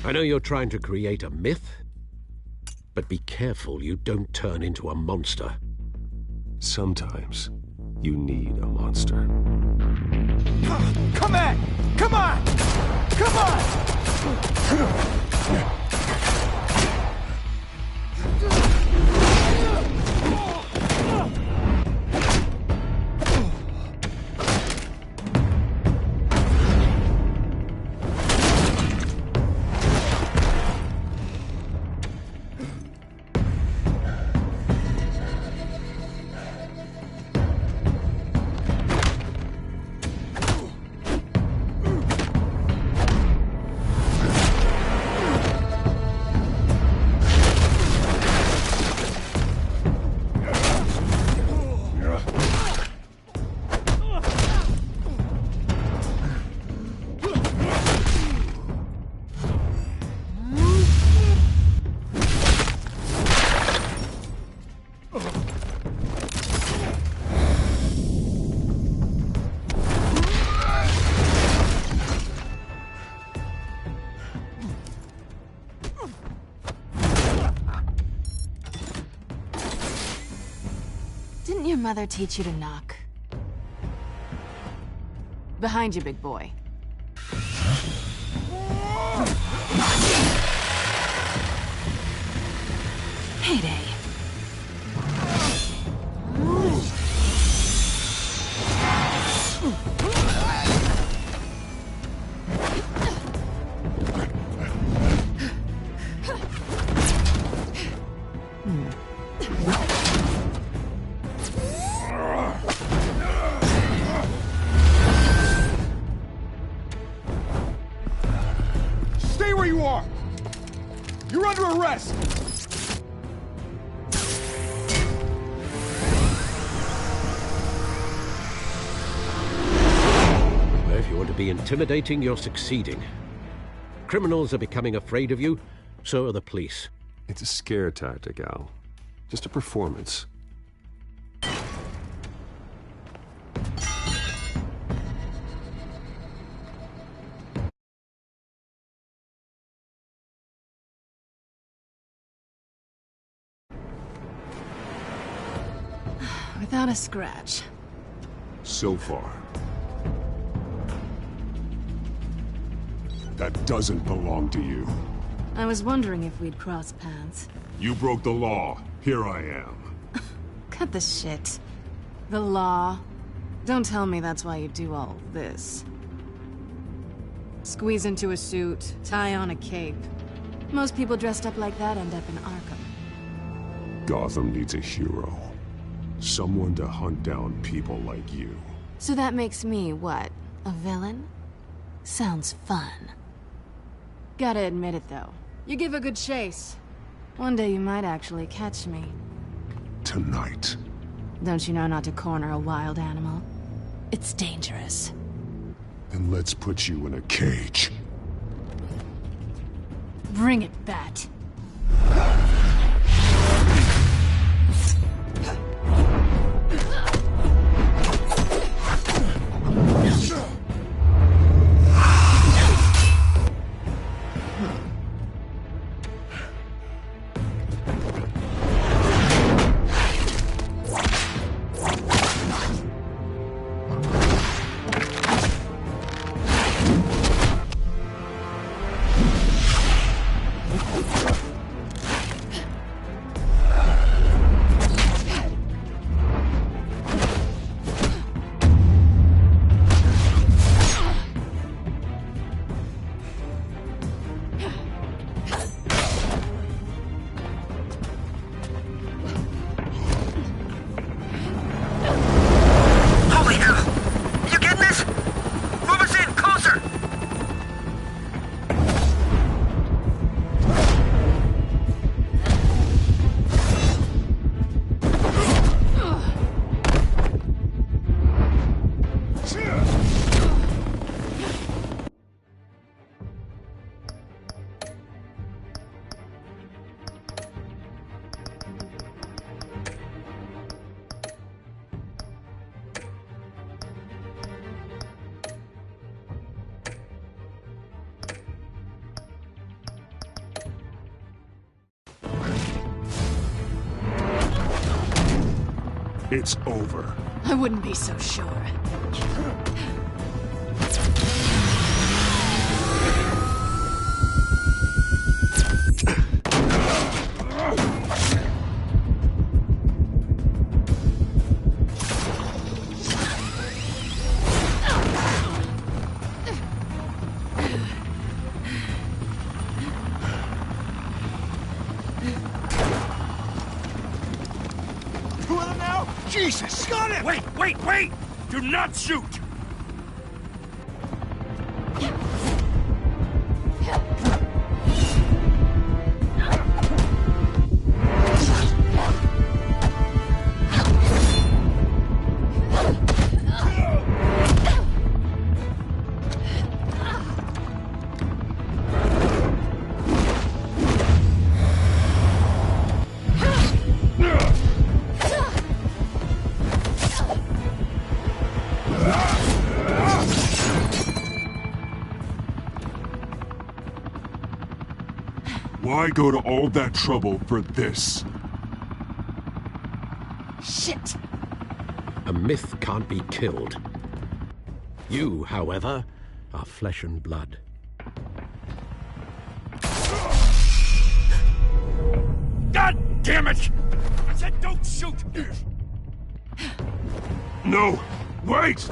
I know you're trying to create a myth, but be careful you don't turn into a monster. Sometimes you need a monster. Come on! Come on! Come on! Didn't your mother teach you to knock? Behind you, big boy. Heyday. Stay where you are! You're under arrest! If you want to be intimidating, you're succeeding. Criminals are becoming afraid of you, so are the police. It's a scare tactic, Al. Just a performance. Without a scratch. So far. That doesn't belong to you. I was wondering if we'd cross paths. You broke the law. Here I am. Cut the shit. The law. Don't tell me that's why you do all this. Squeeze into a suit, tie on a cape. Most people dressed up like that end up in Arkham. Gotham needs a hero. Someone to hunt down people like you. So that makes me, what, a villain? Sounds fun. Gotta admit it, though. You give a good chase. One day you might actually catch me. Tonight. Don't you know not to corner a wild animal? It's dangerous. Then let's put you in a cage. Bring it, Bat. It's over. I wouldn't be so sure. Jesus! Got him! Wait! Do not shoot! Why go to all that trouble for this? Shit! A myth can't be killed. You, however, are flesh and blood. God damn it! I said don't shoot! No! Wait!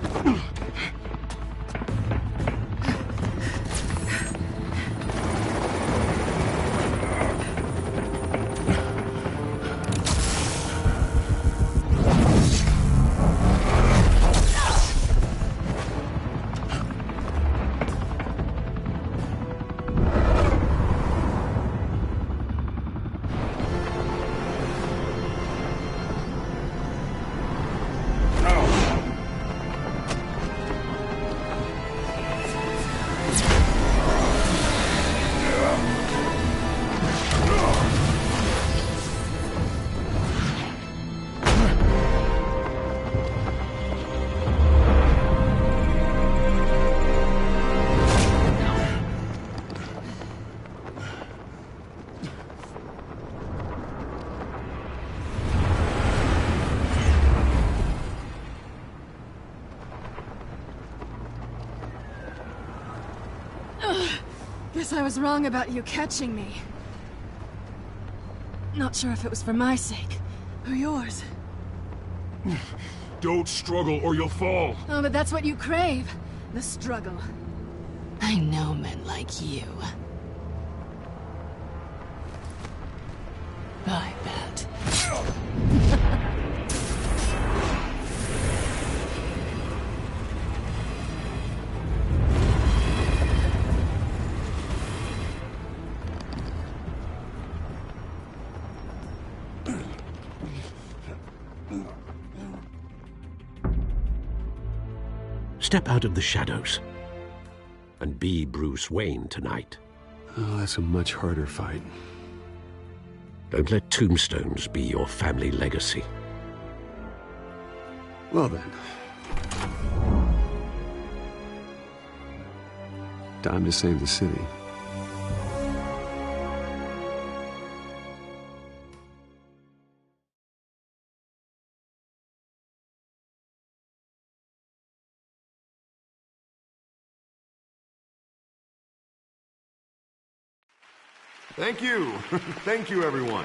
Guess I was wrong about you catching me. Not sure if it was for my sake, or yours. Don't struggle or you'll fall. Oh, but that's what you crave. The struggle. I know men like you. I bet. Step out of the shadows and be Bruce Wayne tonight. Oh, that's a much harder fight. Don't let tombstones be your family legacy. Well then. Time to save the city. Thank you. Thank you, everyone.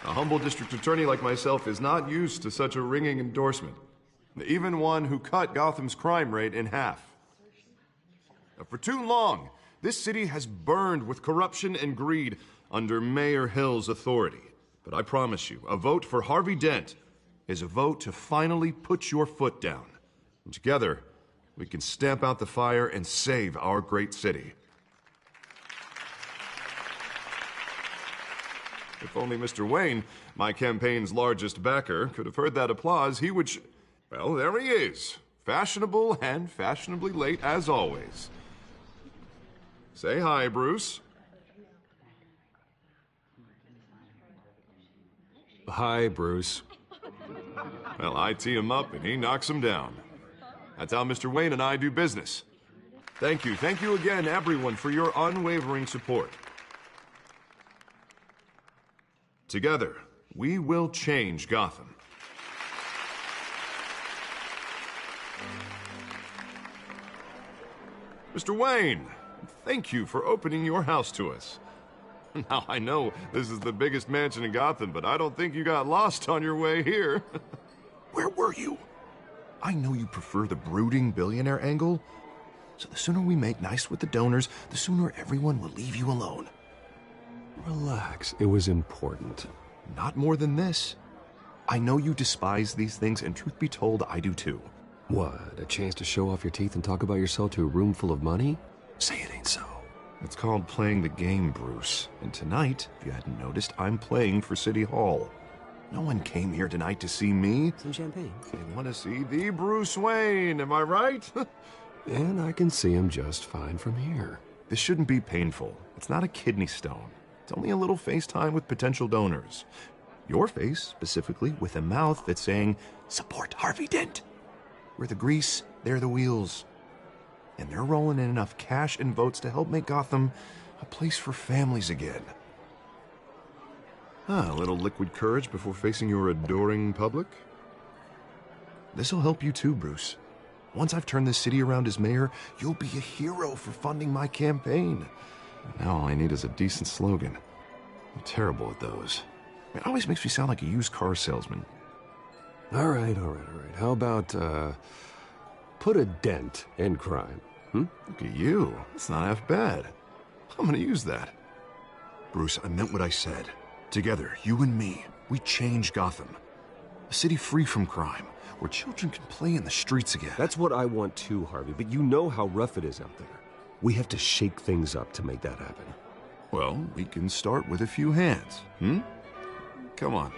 A humble district attorney like myself is not used to such a ringing endorsement. Even one who cut Gotham's crime rate in half. For too long, this city has burned with corruption and greed under Mayor Hill's authority. But I promise you, a vote for Harvey Dent is a vote to finally put your foot down. And together, we can stamp out the fire and save our great city. If only Mr. Wayne, my campaign's largest backer, could have heard that applause, he would well, there he is. Fashionable and fashionably late as always. Say hi, Bruce. Hi, Bruce. Well, I tee him up and he knocks him down. That's how Mr. Wayne and I do business. Thank you again, everyone, for your unwavering support. Together, we will change Gotham. Mr. Wayne, thank you for opening your house to us. Now, I know this is the biggest mansion in Gotham, but I don't think you got lost on your way here. Where were you? I know you prefer the brooding billionaire angle, so the sooner we make nice with the donors, the sooner everyone will leave you alone. Relax, it was important. Not more than this. I know you despise these things, and truth be told, I do too. What, a chance to show off your teeth and talk about yourself to a room full of money? Say it ain't so. It's called playing the game, Bruce. And tonight, if you hadn't noticed, I'm playing for City Hall. No one came here tonight to see me. Some champagne. They want to see the Bruce Wayne, am I right? And I can see him just fine from here. This shouldn't be painful. It's not a kidney stone. It's only a little FaceTime with potential donors. Your face, specifically, with a mouth that's saying, support Harvey Dent. We're the grease, they're the wheels. And they're rolling in enough cash and votes to help make Gotham a place for families again. A little liquid courage before facing your adoring public. This'll help you too, Bruce. Once I've turned this city around as mayor, you'll be a hero for funding my campaign. Now all I need is a decent slogan. I'm terrible at those. It always makes me sound like a used car salesman. All right. How about, put a dent in crime? Look at you. It's not half bad. I'm gonna use that. Bruce, I meant what I said. Together, you and me, we change Gotham. A city free from crime, where children can play in the streets again. That's what I want too, Harvey, but you know how rough it is out there. We have to shake things up to make that happen. Well, we can start with a few hands, Come on.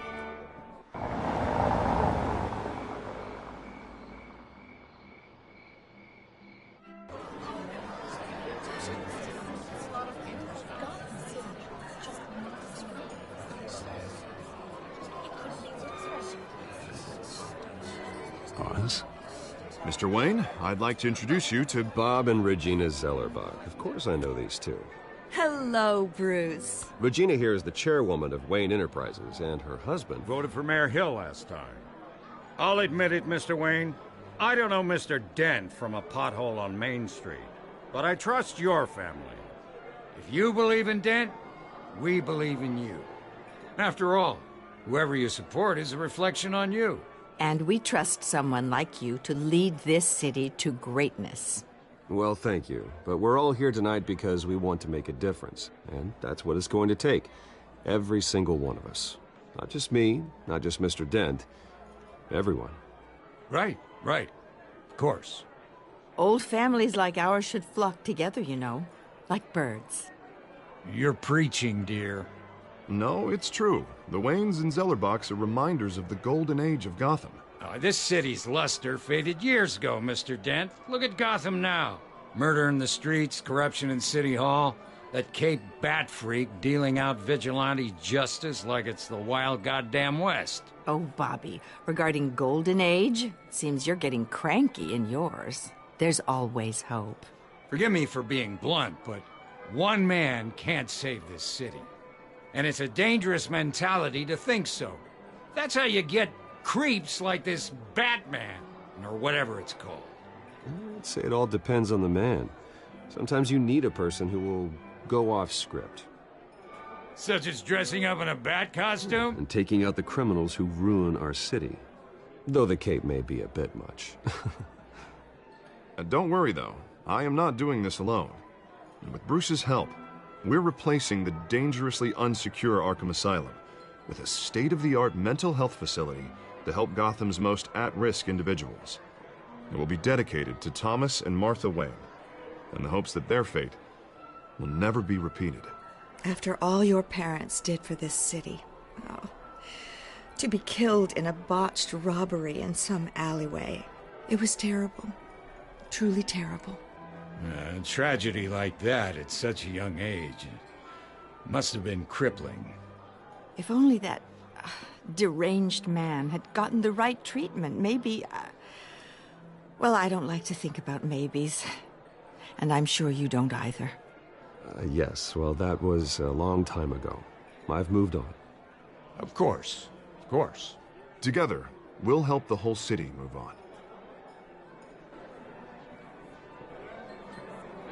Oz? Mr. Wayne, I'd like to introduce you to Bob and Regina Zellerbach. Of course I know these two. Hello, Bruce. Regina here is the chairwoman of Wayne Enterprises, and her husband... Voted for Mayor Hill last time. I'll admit it, Mr. Wayne. I don't know Mr. Dent from a pothole on Main Street, but I trust your family. If you believe in Dent, we believe in you. After all, whoever you support is a reflection on you. And we trust someone like you to lead this city to greatness. Well, thank you. But we're all here tonight because we want to make a difference. And that's what it's going to take. Every single one of us. Not just me, not just Mr. Dent. Everyone. Right. Of course. Old families like ours should flock together, you know. Like birds. You're preaching, dear. No, it's true. The Waynes and Zellerbachs are reminders of the golden age of Gotham. This city's luster faded years ago, Mr. Dent. Look at Gotham now. Murder in the streets, corruption in City Hall, that Cape Bat freak dealing out vigilante justice like it's the wild goddamn West. Oh, Bobby, regarding Golden Age, seems you're getting cranky in yours. There's always hope. Forgive me for being blunt, but one man can't save this city. And it's a dangerous mentality to think so. That's how you get creeps like this Batman, or whatever it's called. I'd say it all depends on the man. Sometimes you need a person who will go off script. Such as dressing up in a bat costume? And taking out the criminals who ruin our city. Though the cape may be a bit much. Don't worry, though. I am not doing this alone. And with Bruce's help, we're replacing the dangerously unsecure Arkham Asylum with a state-of-the-art mental health facility to help Gotham's most at-risk individuals. It will be dedicated to Thomas and Martha Wayne, in the hopes that their fate will never be repeated. After all your parents did for this city, to be killed in a botched robbery in some alleyway, it was terrible. Truly terrible. A tragedy like that at such a young age must have been crippling. If only that deranged man had gotten the right treatment, maybe... well, I don't like to think about maybes. And I'm sure you don't either. Yes, well, that was a long time ago. I've moved on. Of course. Together, we'll help the whole city move on.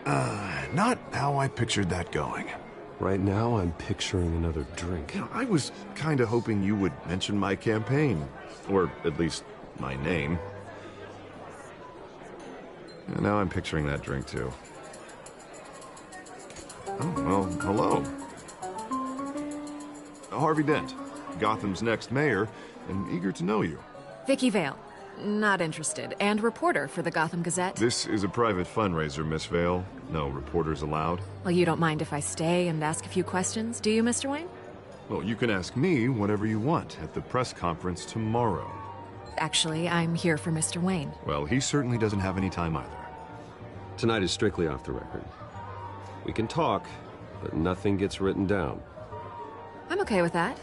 Not how I pictured that going. Right now, I'm picturing another drink. You know, I was kind of hoping you would mention my campaign. Or at least my name. And now I'm picturing that drink, too. Oh, well, hello. Harvey Dent, Gotham's next mayor, and eager to know you. Vicky Vale. Not interested. And reporter for the Gotham Gazette. This is a private fundraiser, Miss Vale. No reporters allowed. Well, you don't mind if I stay and ask a few questions, do you, Mr. Wayne? Well, you can ask me whatever you want at the press conference tomorrow. Actually, I'm here for Mr. Wayne. Well, he certainly doesn't have any time either. Tonight is strictly off the record. We can talk, but nothing gets written down. I'm okay with that.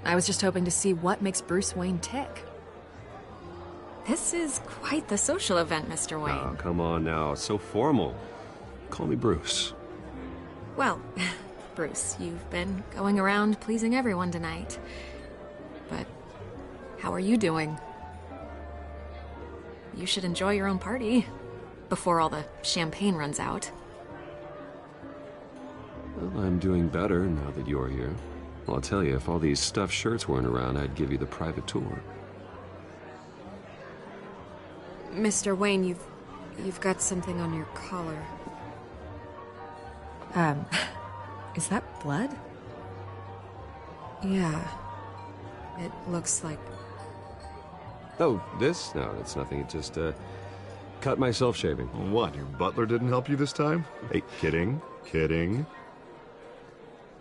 I was just hoping to see what makes Bruce Wayne tick. This is quite the social event, Mr. Wayne. Oh, come on now. It's so formal. Call me Bruce. Well, Bruce, you've been going around pleasing everyone tonight. But how are you doing? You should enjoy your own party before all the champagne runs out. Well, I'm doing better now that you're here. Well, I'll tell you, if all these stuffed shirts weren't around, I'd give you the private tour. Mr. Wayne, you've got something on your collar. Is that blood? Yeah. It looks like... Oh, this? No, it's nothing. It just, cut myself shaving. What, your butler didn't help you this time? Hey, kidding, kidding.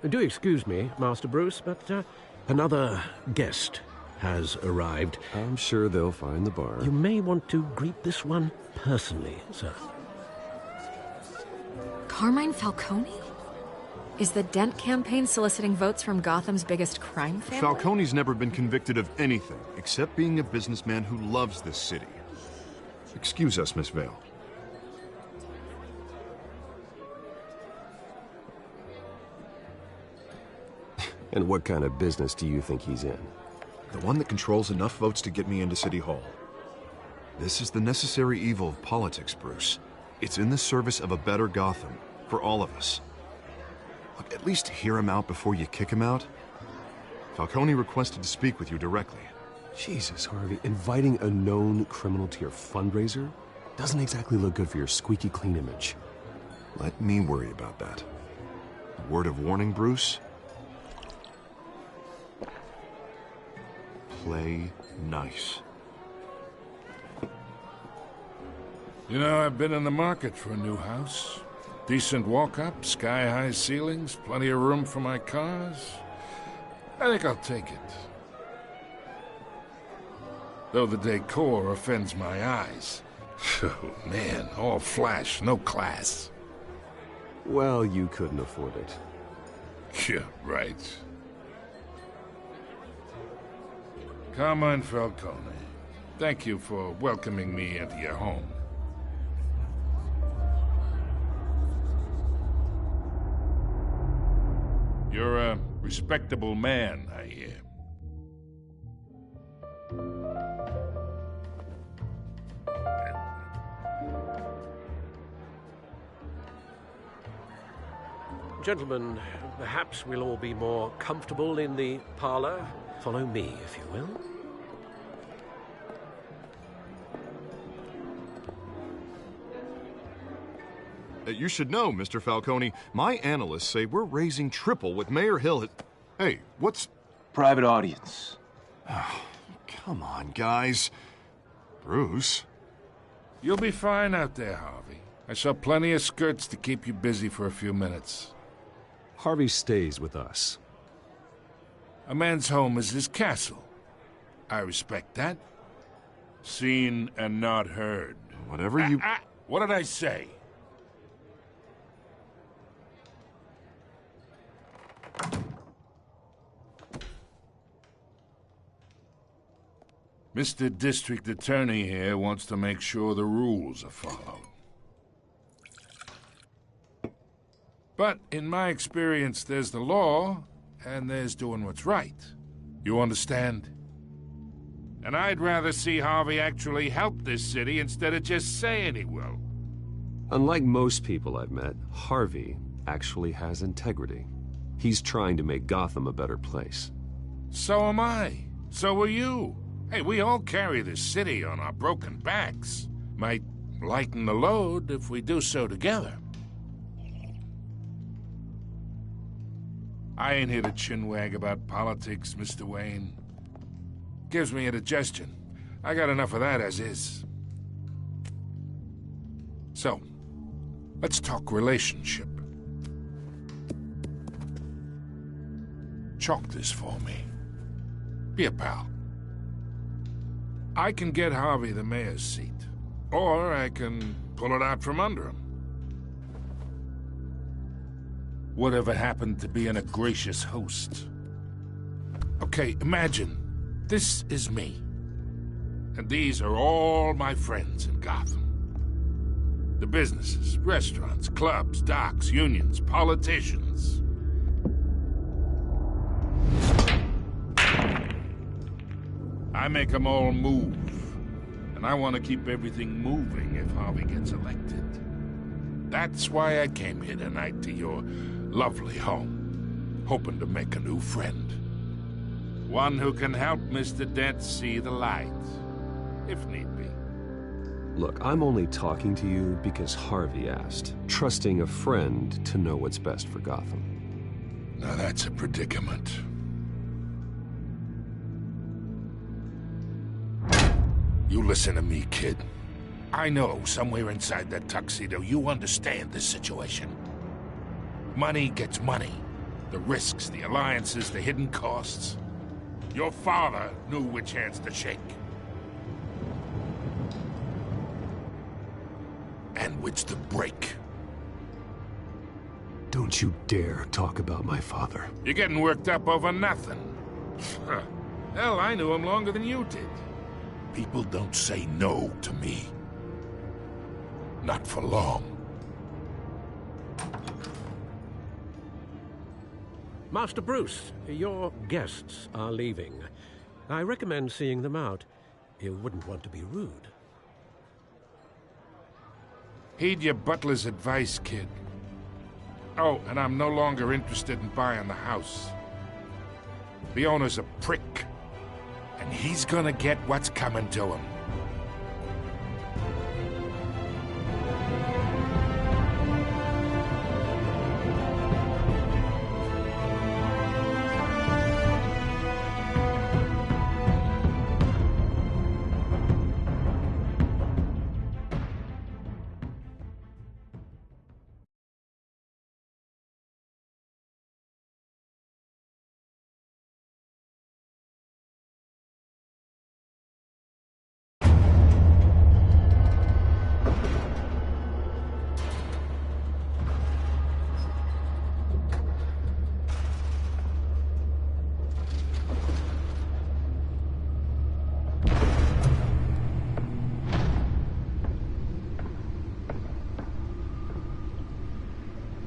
Do excuse me, Master Bruce, but another guest has arrived. I'm sure they'll find the bar. You may want to greet this one personally, sir. Carmine Falcone? Is the Dent campaign soliciting votes from Gotham's biggest crime family? Falcone's never been convicted of anything, except being a businessman who loves this city. Excuse us, Miss Vale. And what kind of business do you think he's in? The one that controls enough votes to get me into City Hall. This is the necessary evil of politics, Bruce. It's in the service of a better Gotham, for all of us. Look, at least hear him out before you kick him out. Falcone requested to speak with you directly. Jesus, Harvey, inviting a known criminal to your fundraiser doesn't exactly look good for your squeaky clean image. Let me worry about that. A word of warning, Bruce? Play nice. You know, I've been in the market for a new house. Decent walk-up, sky-high ceilings, plenty of room for my cars. I think I'll take it. Though the decor offends my eyes. Oh, man, all flash, no class. Well, you couldn't afford it. Yeah, right. Carmine Falcone, thank you for welcoming me into your home. You're a respectable man, I hear. Gentlemen, perhaps we'll all be more comfortable in the parlor. Follow me, if you will. You should know, Mr. Falcone, my analysts say we're raising triple what Mayor Hill has... Hey, what's... Private audience. Oh, come on, guys. Bruce? You'll be fine out there, Harvey. I saw plenty of skirts to keep you busy for a few minutes. Harvey stays with us. A man's home is his castle. I respect that. Seen and not heard. Whatever you... What did I say? Mr. District Attorney here wants to make sure the rules are followed. But in my experience, there's the law, and there's doing what's right. You understand? And I'd rather see Harvey actually help this city instead of just saying he will. Unlike most people I've met, Harvey actually has integrity. He's trying to make Gotham a better place. So am I. So are you. Hey, we all carry this city on our broken backs. Might lighten the load if we do so together. I ain't here to chinwag about politics, Mr. Wayne. Gives me indigestion. I got enough of that as is. So, let's talk relationship. Chalk this for me. Be a pal. I can get Harvey the mayor's seat, or I can pull it out from under him. Whatever happened to being a gracious host? Okay, imagine this is me, and these are all my friends in Gotham. The businesses, restaurants, clubs, docks, unions, politicians. I make them all move. And I want to keep everything moving if Harvey gets elected. That's why I came here tonight to your lovely home, hoping to make a new friend. One who can help Mr. Dent see the light, if need be. Look, I'm only talking to you because Harvey asked, trusting a friend to know what's best for Gotham. Now that's a predicament. You listen to me, kid. I know somewhere inside that tuxedo you understand this situation. Money gets money. The risks, the alliances, the hidden costs. Your father knew which hands to shake. And which to break. Don't you dare talk about my father. You're getting worked up over nothing. Hell, I knew him longer than you did. People don't say no to me. Not for long. Master Bruce, your guests are leaving. I recommend seeing them out. You wouldn't want to be rude. Heed your butler's advice, kid. Oh, and I'm no longer interested in buying the house. The owner's a prick. And he's gonna get what's coming to him.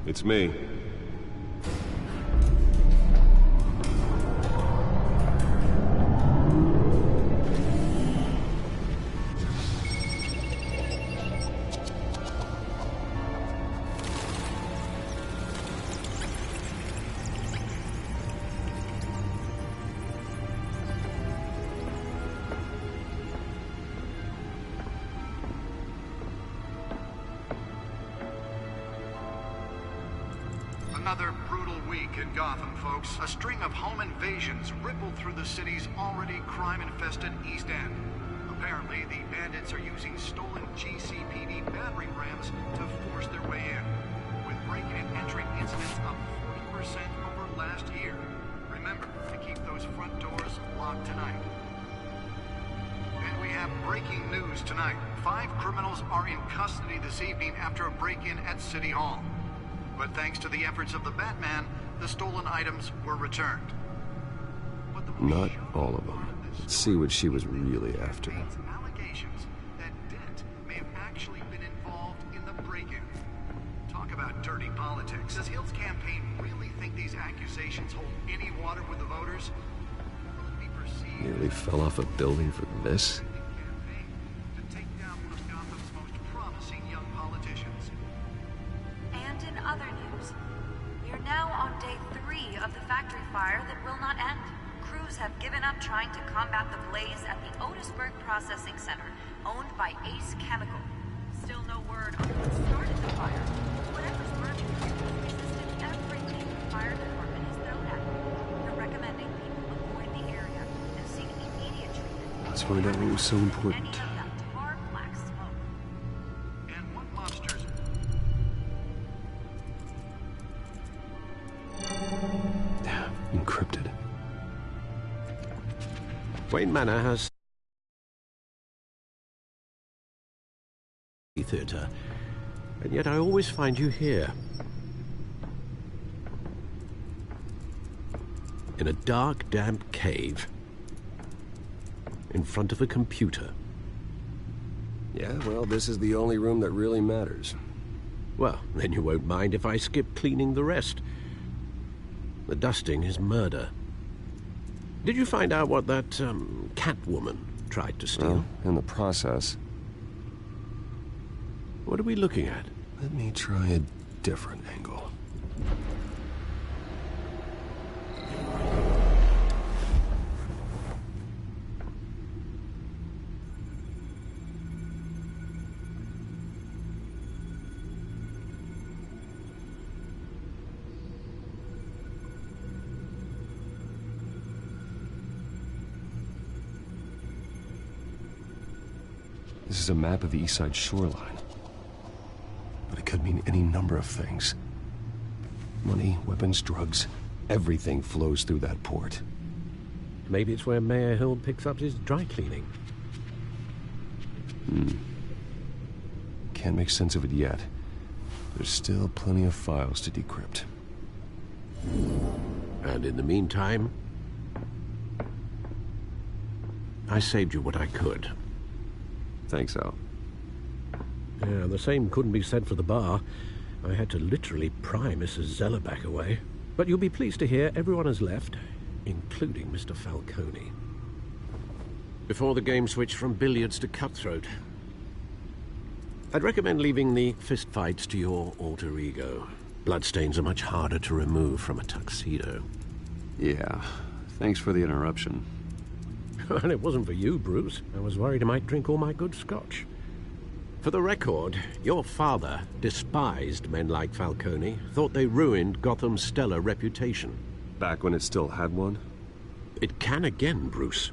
It's me. Another brutal week in Gotham, folks. A string of home invasions rippled through the city's already crime-infested East End. Apparently, the bandits are using stolen GCPD battering rams to force their way in, with breaking and entering incidents up 40% over last year. Remember to keep those front doors locked tonight. And we have breaking news tonight. 5 criminals are in custody this evening after a break-in at City Hall. But thanks to the efforts of the Batman, the stolen items were returned. Not all of them. Let's see what she was really after. Allegations that Dent may have actually been involved in the break-in. Talk about dirty politics. Does Hill's campaign really think these accusations hold any water with the voters? Will it be perceived Nearly fell off a building for this? to take down one of Gotham's most promising young politicians? We're now on day 3 of the factory fire that will not end. Crews have given up trying to combat the blaze at the Otisburg Processing Center, owned by Ace Chemical. Still no word on what started the fire. Whatever's burning has resisted everything the fire department has thrown at it. They're recommending people avoid the area and seek immediate treatment. Let's find out what was so important. Any of that tar black smoke. And what monsters? Encrypted. Wayne Manor has theatre, and yet I always find you here. In a dark, damp cave. In front of a computer. Yeah, well, this is the only room that really matters. Well, then you won't mind if I skip cleaning the rest. The dusting is murder. Did you find out what that, Catwoman tried to steal? Well, in the process. What are we looking at? Let me try a different angle. This is a map of the East Side shoreline. But it could mean any number of things. Money, weapons, drugs, everything flows through that port. Maybe it's where Mayor Hill picks up his dry cleaning. Can't make sense of it yet. There's still plenty of files to decrypt. And in the meantime, I saved you what I could. Thanks, Al. Yeah, the same couldn't be said for the bar. I had to literally pry Mrs. Zellerback away. But you'll be pleased to hear everyone has left, including Mr. Falcone. Before the game switched from billiards to cutthroat. I'd recommend leaving the fistfights to your alter ego. Bloodstains are much harder to remove from a tuxedo. Yeah, thanks for the interruption. Well, it wasn't for you, Bruce. I was worried I might drink all my good scotch. For the record, your father despised men like Falcone, thought they ruined Gotham's stellar reputation. Back when it still had one? It can again, Bruce.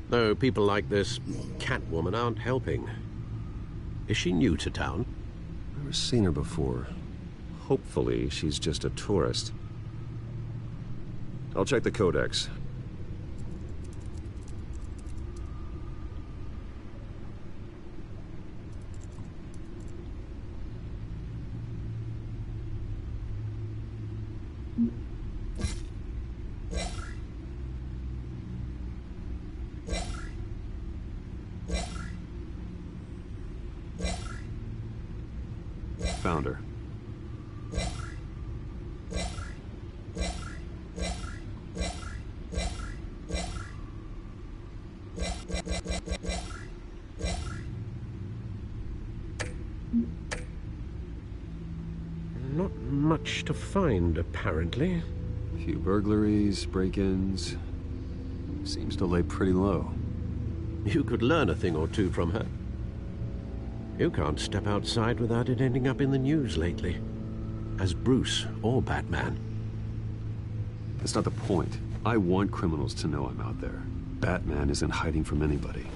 Though people like this Catwoman aren't helping. Is she new to town? Never seen her before. Hopefully, she's just a tourist. I'll check the codex. Found her. Not much to find, apparently. A few burglaries, break-ins. Seems to lay pretty low. You could learn a thing or two from her. You can't step outside without it ending up in the news lately. As Bruce or Batman. That's not the point. I want criminals to know I'm out there. Batman isn't hiding from anybody.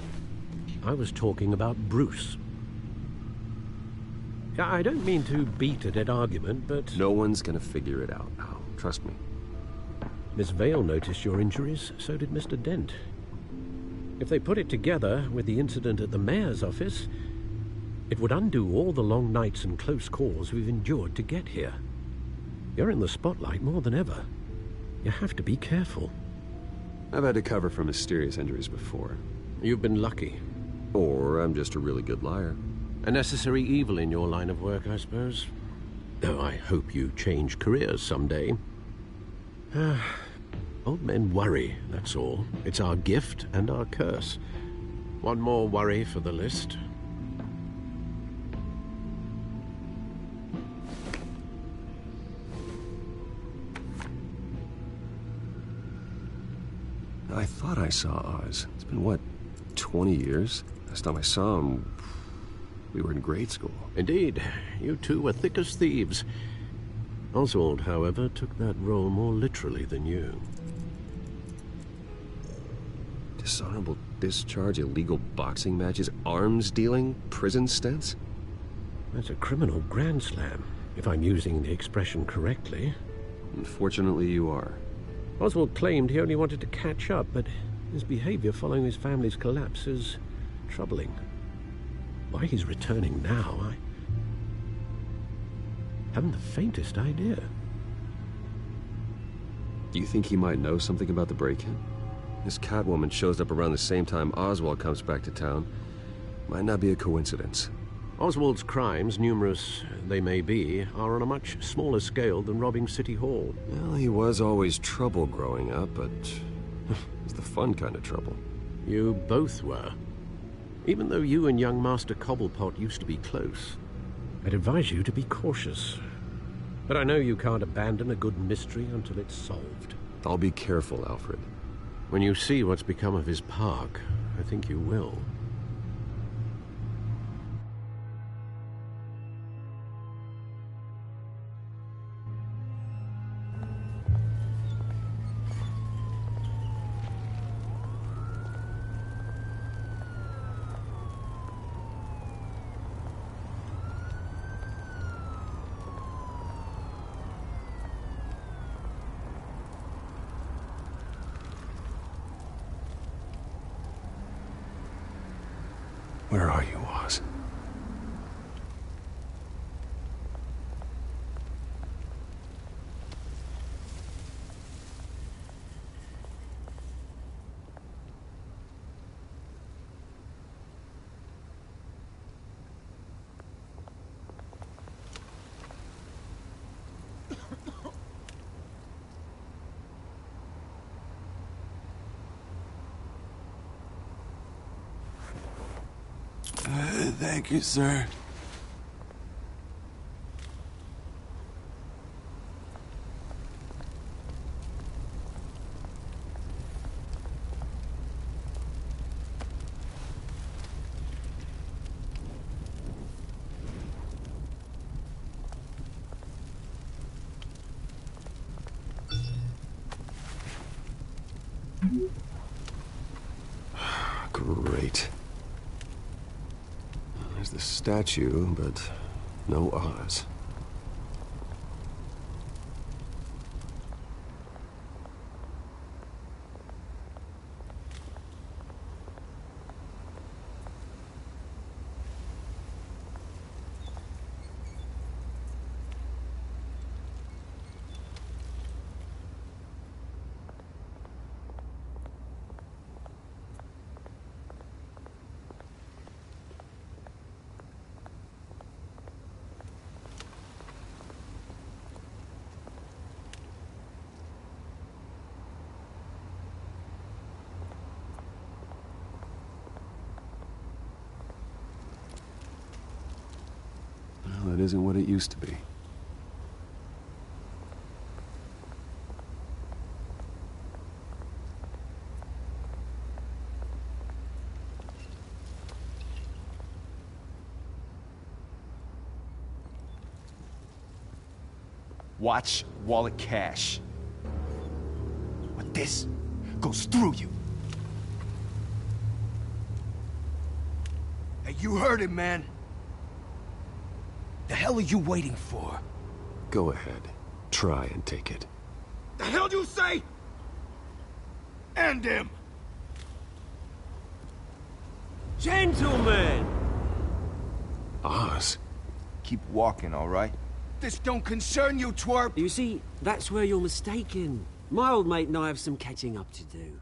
I was talking about Bruce. I don't mean to beat a dead argument, but... No one's gonna figure it out now. Trust me. Miss Vale noticed your injuries, so did Mr. Dent. If they put it together with the incident at the mayor's office, it would undo all the long nights and close calls we've endured to get here. You're in the spotlight more than ever. You have to be careful. I've had to cover for mysterious injuries before. You've been lucky. Or I'm just a really good liar. A necessary evil in your line of work, I suppose. Though I hope you change careers someday. Old men worry, that's all. It's our gift and our curse. One more worry for the list. I thought I saw Oz. It's been, what, 20 years? Last time I saw him, we were in grade school. Indeed. You two were thick as thieves. Oswald, however, took that role more literally than you. Dishonorable discharge, illegal boxing matches, arms dealing, prison stints? That's a criminal grand slam, if I'm using the expression correctly. Unfortunately, you are. Oswald claimed he only wanted to catch up, but his behavior following his family's collapse is troubling. Why he's returning now, I haven't the faintest idea. Do you think he might know something about the break-in? This Catwoman shows up around the same time Oswald comes back to town. Might not be a coincidence. Oswald's crimes, numerous they may be, are on a much smaller scale than robbing City Hall. Well, he was always trouble growing up, but it's the fun kind of trouble. You both were. Even though you and young Master Cobblepot used to be close, I'd advise you to be cautious. But I know you can't abandon a good mystery until it's solved. I'll be careful, Alfred. When you see what's become of his park, I think you will. Where are you, Oz? Thank you, sir. Great. There's the statue, but no Oz. Well, it isn't what it used to be. Watch wallet cash. But this goes through you. Hey, you heard him, man. The hell are you waiting for? Go ahead. Try and take it. The hell do you say? End him! Gentlemen! Oz. Keep walking, all right? This don't concern you, twerp! You see, that's where you're mistaken. My old mate and I have some catching up to do.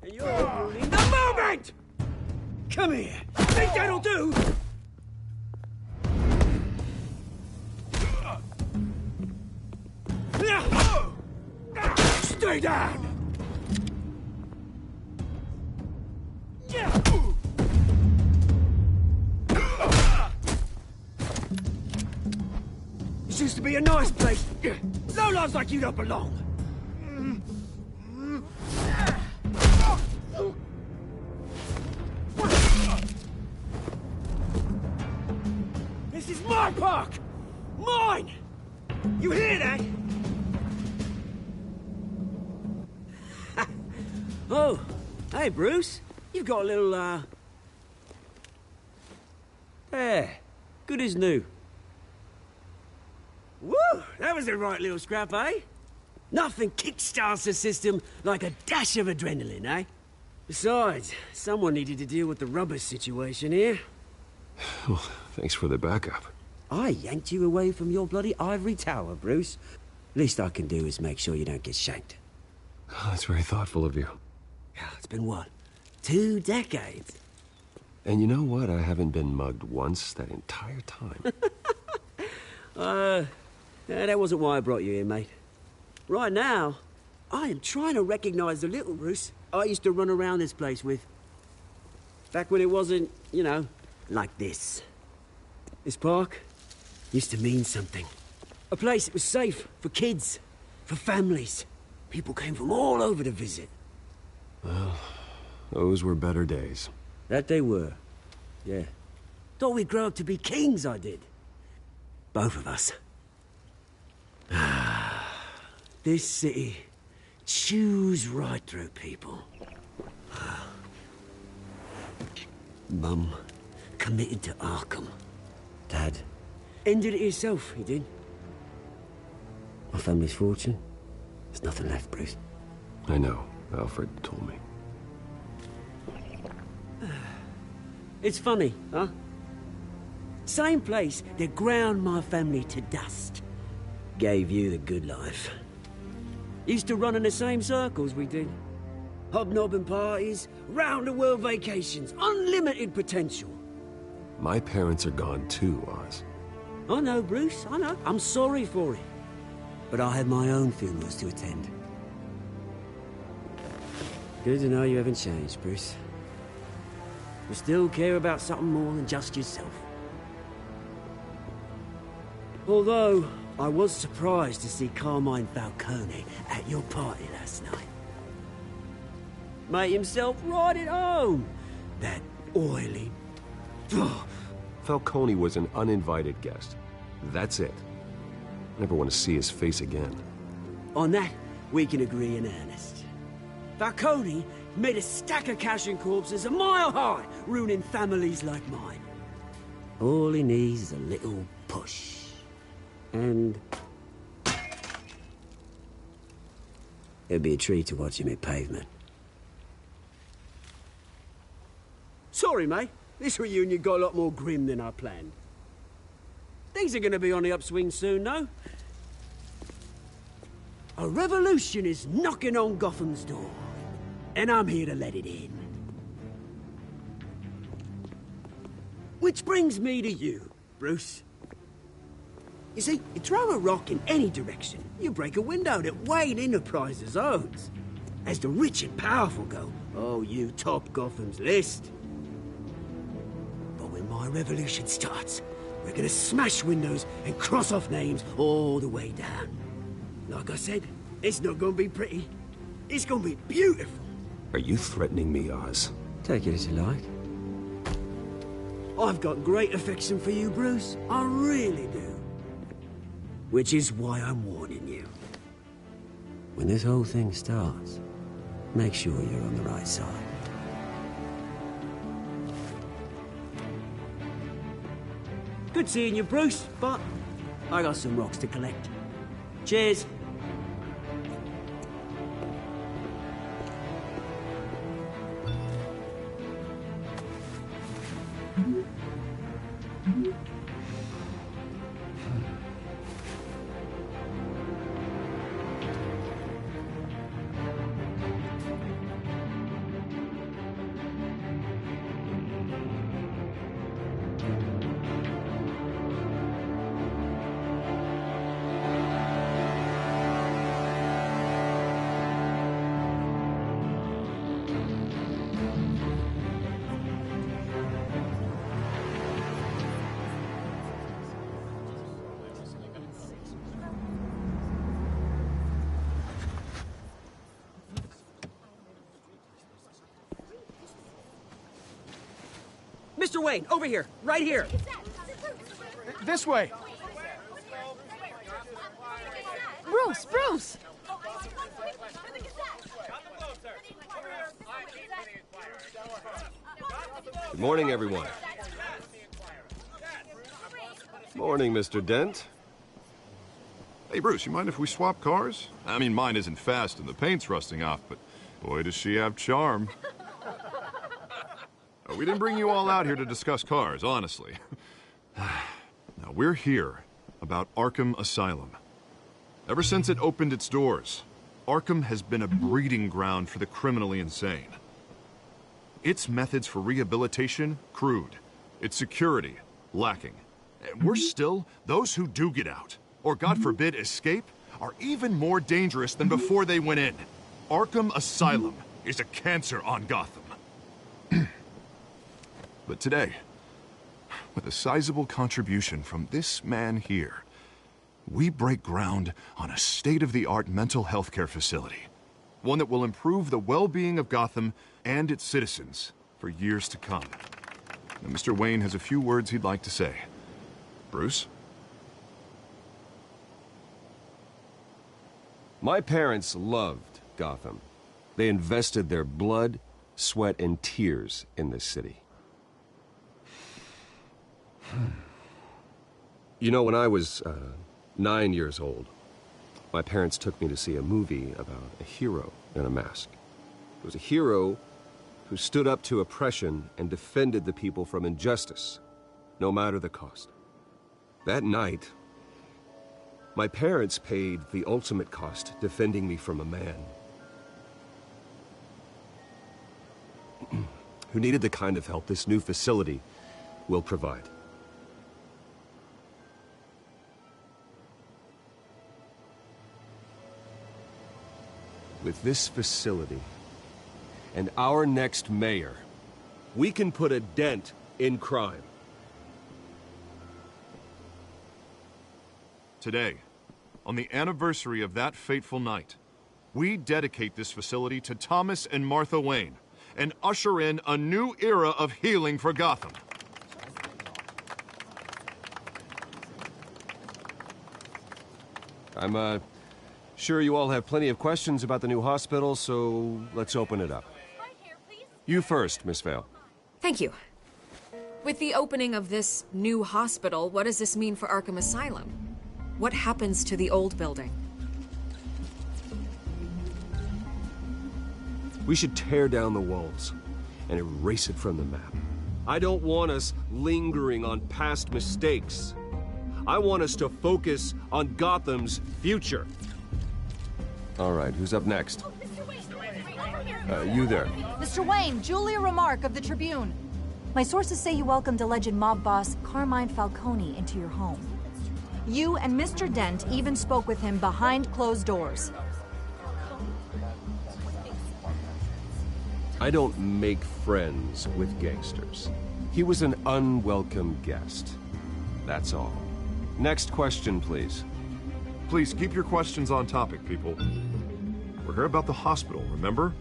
And you're ruining the moment! Come here! Think that'll do? Stay down! This used to be a nice place. Lowlifes like you don't belong. my park! Mine! You hear that? Oh, hey, Bruce. You've got a little, There. Good as new. Woo! That was a right little scrap, eh? Nothing kickstarts the system like a dash of adrenaline, eh? Besides, someone needed to deal with the rubber situation here. Well, thanks for the backup. I yanked you away from your bloody ivory tower, Bruce. Least I can do is make sure you don't get shanked. Oh, that's very thoughtful of you. It's been what? 2 decades? And you know what? I haven't been mugged once that entire time. That wasn't why I brought you here, mate. Right now, I am trying to recognize the little Bruce I used to run around this place with. Back when it wasn't, you know, like this. This park used to mean something. A place that was safe for kids, for families. People came from all over to visit. Well, those were better days. That they were, yeah. Thought we'd grow up to be kings, I did. Both of us. This city chews right through people. Mum committed to Arkham. Dad ended it himself, he did. My family's fortune, there's nothing left, Bruce. I know. Alfred told me. It's funny, huh? Same place that ground my family to dust. Gave you the good life. Used to run in the same circles we did. Hobnobbing parties, round-the-world vacations, unlimited potential. My parents are gone too, Oz. I know, Bruce, I know. I'm sorry for it. But I have my own funerals to attend. Good to know you haven't changed, Bruce. You still care about something more than just yourself. Although, I was surprised to see Carmine Falcone at your party last night. Made himself right at home. That oily... Falcone was an uninvited guest. That's it. Never want to see his face again. On that, we can agree in earnest. Falcone made a stack of cash and corpses a mile high, ruining families like mine. All he needs is a little push. And... it'd be a treat to watch him hit pavement. Sorry, mate. This reunion got a lot more grim than I planned. Things are gonna be on the upswing soon, though. A revolution is knocking on Gotham's door. And I'm here to let it in. Which brings me to you, Bruce. You see, you throw a rock in any direction, you break a window that Wayne Enterprises owns. As the rich and powerful go, oh, you top Gotham's list. But when my revolution starts, we're gonna smash windows and cross off names all the way down. Like I said, it's not gonna be pretty. It's gonna be beautiful. Are you threatening me, Oz? Take it as you like. I've got great affection for you, Bruce. I really do. Which is why I'm warning you. When this whole thing starts, make sure you're on the right side. Good seeing you, Bruce, but I got some rocks to collect. Cheers. Mr. Wayne, over here, right here. This way! Bruce! Bruce! Good morning, everyone. Morning, Mr. Dent. Hey, Bruce, you mind if we swap cars? I mean, mine isn't fast and the paint's rusting off, but boy, does she have charm. We didn't bring you all out here to discuss cars, honestly. Now, we're here about Arkham Asylum. Ever since it opened its doors, Arkham has been a breeding ground for the criminally insane. Its methods for rehabilitation, crude. Its security, lacking. And worse still, those who do get out, or God forbid escape, are even more dangerous than before they went in. Arkham Asylum is a cancer on Gotham. But today, with a sizable contribution from this man here, we break ground on a state-of-the-art mental health care facility. One that will improve the well-being of Gotham and its citizens for years to come. Now, Mr. Wayne has a few words he'd like to say. Bruce? My parents loved Gotham. They invested their blood, sweat, and tears in this city. You know, when I was 9 years old, my parents took me to see a movie about a hero in a mask. It was a hero who stood up to oppression and defended the people from injustice, no matter the cost. That night, my parents paid the ultimate cost defending me from a man who needed the kind of help this new facility will provide. With this facility and our next mayor, we can put a dent in crime. Today, on the anniversary of that fateful night, we dedicate this facility to Thomas and Martha Wayne and usher in a new era of healing for Gotham. I'm sure you all have plenty of questions about the new hospital, so let's open it up. You first, Miss Vale. Thank you. With the opening of this new hospital, what does this mean for Arkham Asylum? What happens to the old building? We should tear down the walls and erase it from the map. I don't want us lingering on past mistakes. I want us to focus on Gotham's future. All right, who's up next? You there. Mr. Wayne, Julia Remark of the Tribune. My sources say you welcomed alleged mob boss Carmine Falcone into your home. You and Mr. Dent even spoke with him behind closed doors. I don't make friends with gangsters. He was an unwelcome guest. That's all. Next question, please. Please keep your questions on topic, people. We're here about the hospital, remember?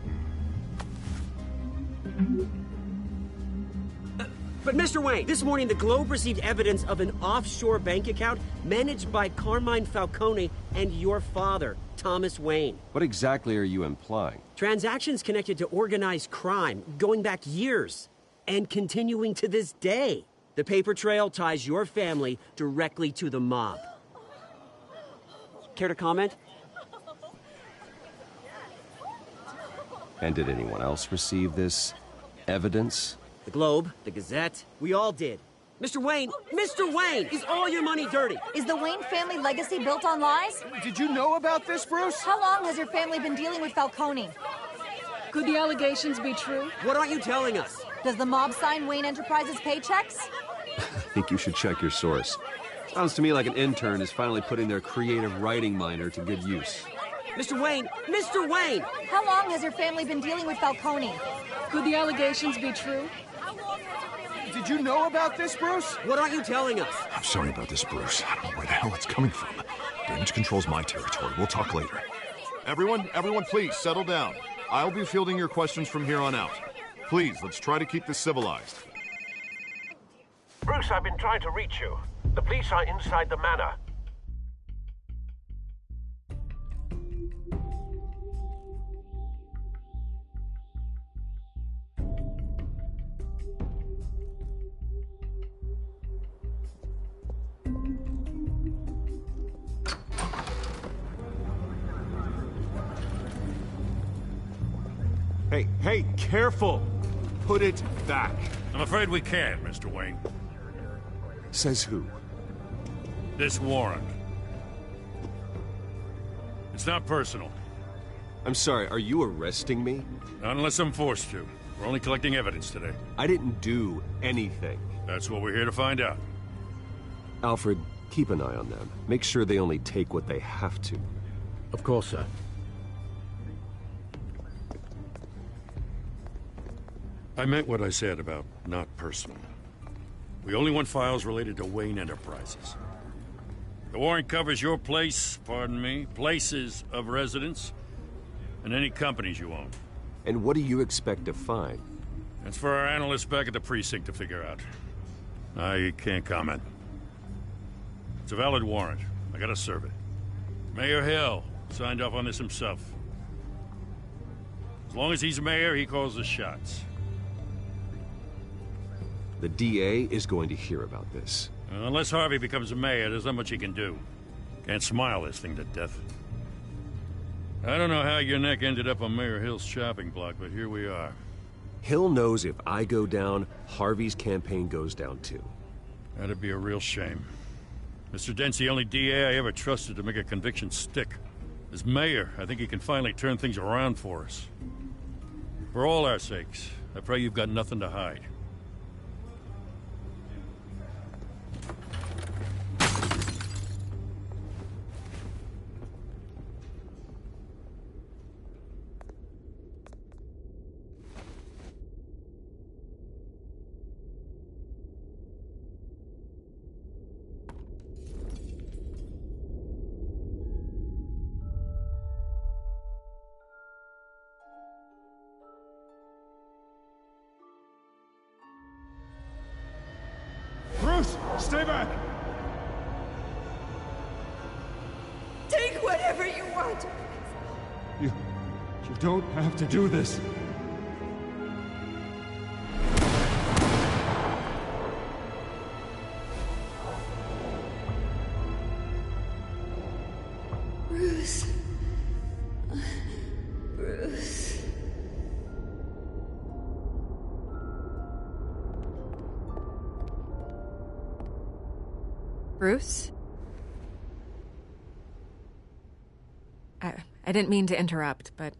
But Mr. Wayne, this morning the Globe received evidence of an offshore bank account managed by Carmine Falcone and your father, Thomas Wayne. What exactly are you implying? Transactions connected to organized crime, going back years, and continuing to this day. The paper trail ties your family directly to the mob. Care to comment? And did anyone else receive this evidence? The Globe, the Gazette, we all did. Mr. Wayne, is all your money dirty? Is the Wayne family legacy built on lies? Did you know about this, Bruce? How long has your family been dealing with Falcone? Could the allegations be true? What aren't you telling us? Does the mob sign Wayne Enterprises paychecks? I think you should check your source. Sounds to me like an intern is finally putting their creative writing minor to good use. Mr. Wayne! How long has your family been dealing with Falcone? Could the allegations be true? Did you know about this, Bruce? What aren't you telling us? I'm sorry about this, Bruce. I don't know where the hell it's coming from. Damage control's my territory. We'll talk later. Everyone, please, settle down. I'll be fielding your questions from here on out. Please, let's try to keep this civilized. Bruce, I've been trying to reach you. The police are inside the manor. Hey, careful! Put it back. I'm afraid we can't, Mr. Wayne. Says who? This warrant. It's not personal. I'm sorry, are you arresting me? Not unless I'm forced to. We're only collecting evidence today. I didn't do anything. That's what we're here to find out. Alfred, keep an eye on them. Make sure they only take what they have to. Of course, sir. I meant what I said about not personal. We only want files related to Wayne Enterprises. The warrant covers your place, pardon me, places of residence, and any companies you own. And what do you expect to find? That's for our analysts back at the precinct to figure out. I can't comment. It's a valid warrant. I gotta serve it. Mayor Hill signed off on this himself. As long as he's mayor, he calls the shots. The DA is going to hear about this. Unless Harvey becomes a mayor, there's not much he can do. Can't smile this thing to death. I don't know how your neck ended up on Mayor Hill's shopping block, but here we are. Hill knows if I go down, Harvey's campaign goes down too. That'd be a real shame. Mr. Dent's the only DA I ever trusted to make a conviction stick. As mayor, I think he can finally turn things around for us. For all our sakes, I pray you've got nothing to hide. Bruce, stay back! Take whatever you want. You don't have to do this. Bruce. Bruce. Bruce? I didn't mean to interrupt, but...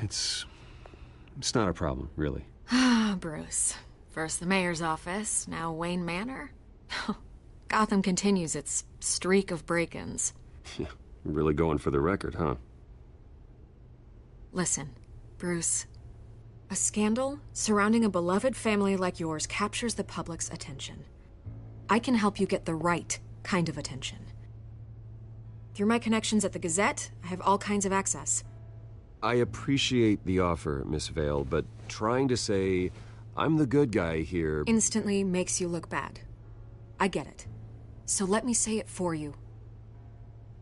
It's not a problem, really. Ah, Bruce. First the mayor's office, now Wayne Manor. Gotham continues its streak of break-ins. Yeah, really going for the record, huh? Listen, Bruce. A scandal surrounding a beloved family like yours captures the public's attention. I can help you get the right kind of attention. Through my connections at the Gazette, I have all kinds of access. I appreciate the offer, Miss Vale, but trying to say I'm the good guy here... instantly makes you look bad. I get it. So let me say it for you.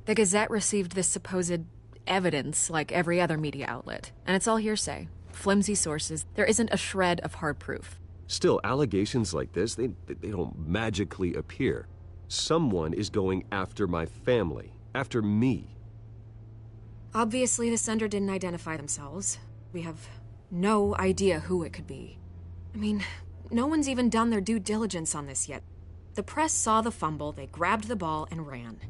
The Gazette received this supposed evidence like every other media outlet, and it's all hearsay. Flimsy sources. There isn't a shred of hard proof. Still, allegations like this, they don't magically appear. Someone is going after my family. After me. Obviously, the sender didn't identify themselves. We have no idea who it could be. I mean, no one's even done their due diligence on this yet. The press saw the fumble, they grabbed the ball and ran.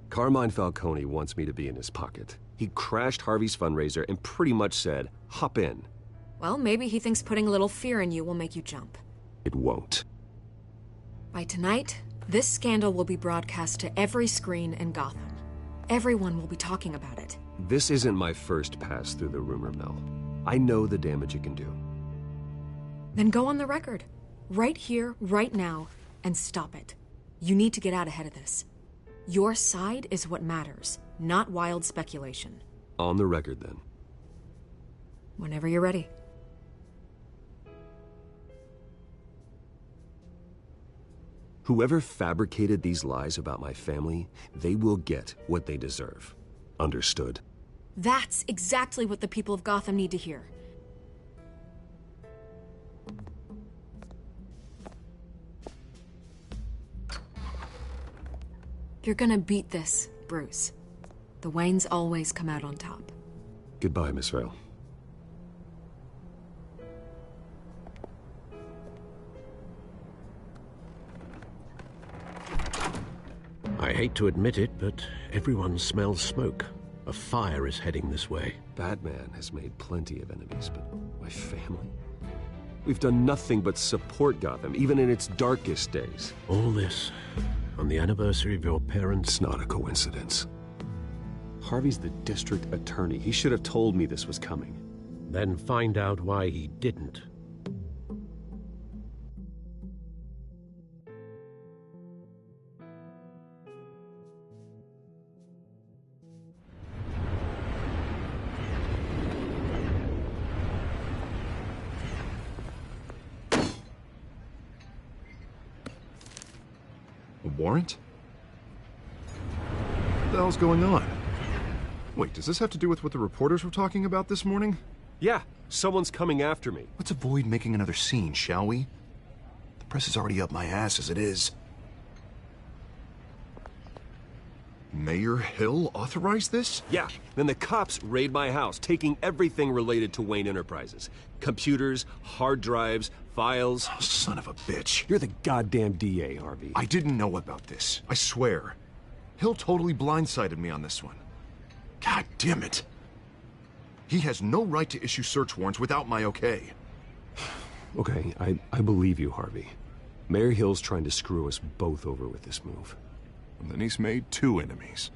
Carmine Falcone wants me to be in his pocket. He crashed Harvey's fundraiser and pretty much said, hop in. Well, maybe he thinks putting a little fear in you will make you jump. It won't. By tonight, this scandal will be broadcast to every screen in Gotham. Everyone will be talking about it. This isn't my first pass through the rumor mill. I know the damage it can do. Then go on the record. Right here, right now, and stop it. You need to get out ahead of this. Your side is what matters, not wild speculation. On the record, then. Whenever you're ready. Whoever fabricated these lies about my family, they will get what they deserve. Understood? That's exactly what the people of Gotham need to hear. You're gonna beat this, Bruce. The Waynes always come out on top. Goodbye, Miss Vale. I hate to admit it, but everyone smells smoke. A fire is heading this way. Batman has made plenty of enemies, but my family? We've done nothing but support Gotham, even in its darkest days. All this on the anniversary of your parents'... It's not a coincidence. Harvey's the district attorney. He should have told me this was coming. Then find out why he didn't. A warrant? What the hell's going on? Wait, does this have to do with what the reporters were talking about this morning? Yeah, someone's coming after me. Let's avoid making another scene, shall we? The press is already up my ass as it is. Mayor Hill authorized this? Yeah, then the cops raid my house, taking everything related to Wayne Enterprises. Computers, hard drives, files. Oh, son of a bitch. You're the goddamn DA, Harvey. I didn't know about this. I swear. Hill totally blindsided me on this one. God damn it. He has no right to issue search warrants without my okay. Okay, I believe you, Harvey. Mayor Hill's trying to screw us both over with this move. And then he's made 2 enemies.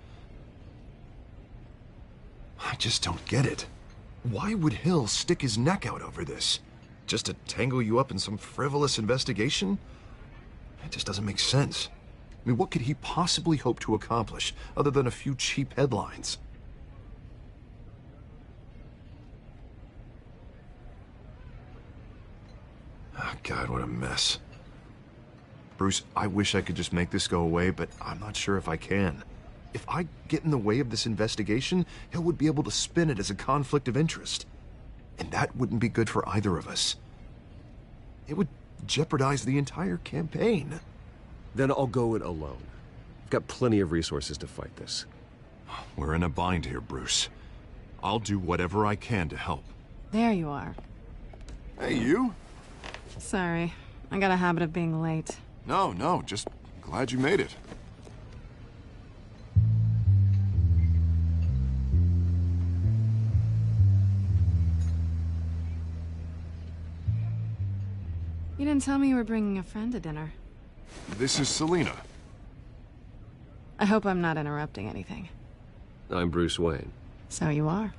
I just don't get it. Why would Hill stick his neck out over this? Just to tangle you up in some frivolous investigation? It just doesn't make sense. I mean, what could he possibly hope to accomplish other than a few cheap headlines? Oh, God, what a mess. Bruce, I wish I could just make this go away, but I'm not sure if I can. If I get in the way of this investigation, Hill would be able to spin it as a conflict of interest. And that wouldn't be good for either of us. It would jeopardize the entire campaign. Then I'll go it alone. I've got plenty of resources to fight this. We're in a bind here, Bruce. I'll do whatever I can to help. There you are. Hey, you? Sorry. I got a habit of being late. No, just glad you made it. You didn't tell me you were bringing a friend to dinner. This is Selina. I hope I'm not interrupting anything. I'm Bruce Wayne. So you are.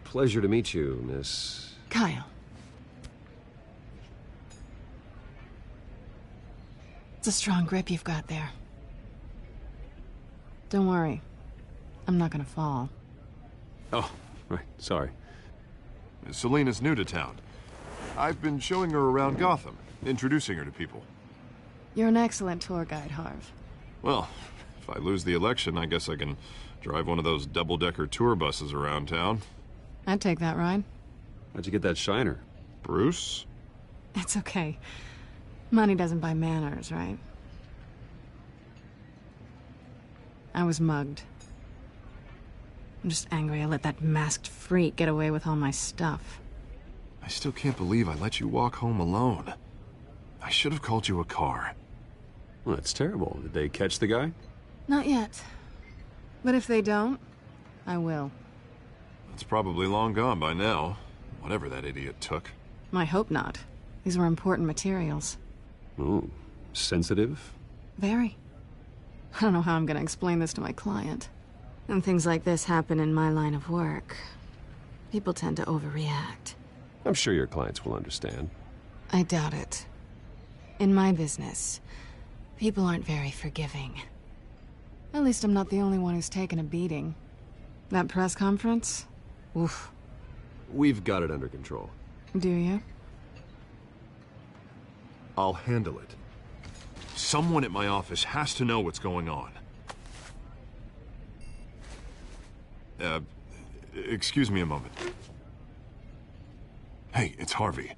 Pleasure to meet you, Miss... Kyle. It's a strong grip you've got there. Don't worry. I'm not gonna fall. Oh, right. Sorry. Selina's new to town. I've been showing her around Gotham, introducing her to people. You're an excellent tour guide, Harv. Well, if I lose the election, I guess I can drive one of those double-decker tour buses around town. I'd take that ride. How'd you get that shiner? Bruce? It's okay. Money doesn't buy manners, right? I was mugged. I'm just angry I let that masked freak get away with all my stuff. I still can't believe I let you walk home alone. I should have called you a car. Well, that's terrible. Did they catch the guy? Not yet. But if they don't, I will. It's probably long gone by now, whatever that idiot took. I hope not. These were important materials. Ooh, sensitive? Very. I don't know how I'm gonna explain this to my client. And things like this happen in my line of work. People tend to overreact. I'm sure your clients will understand. I doubt it. In my business, people aren't very forgiving. At least I'm not the only one who's taken a beating. That press conference? Oof. We've got it under control. Do you? I'll handle it. Someone at my office has to know what's going on. Excuse me a moment. Hey, it's Harvey.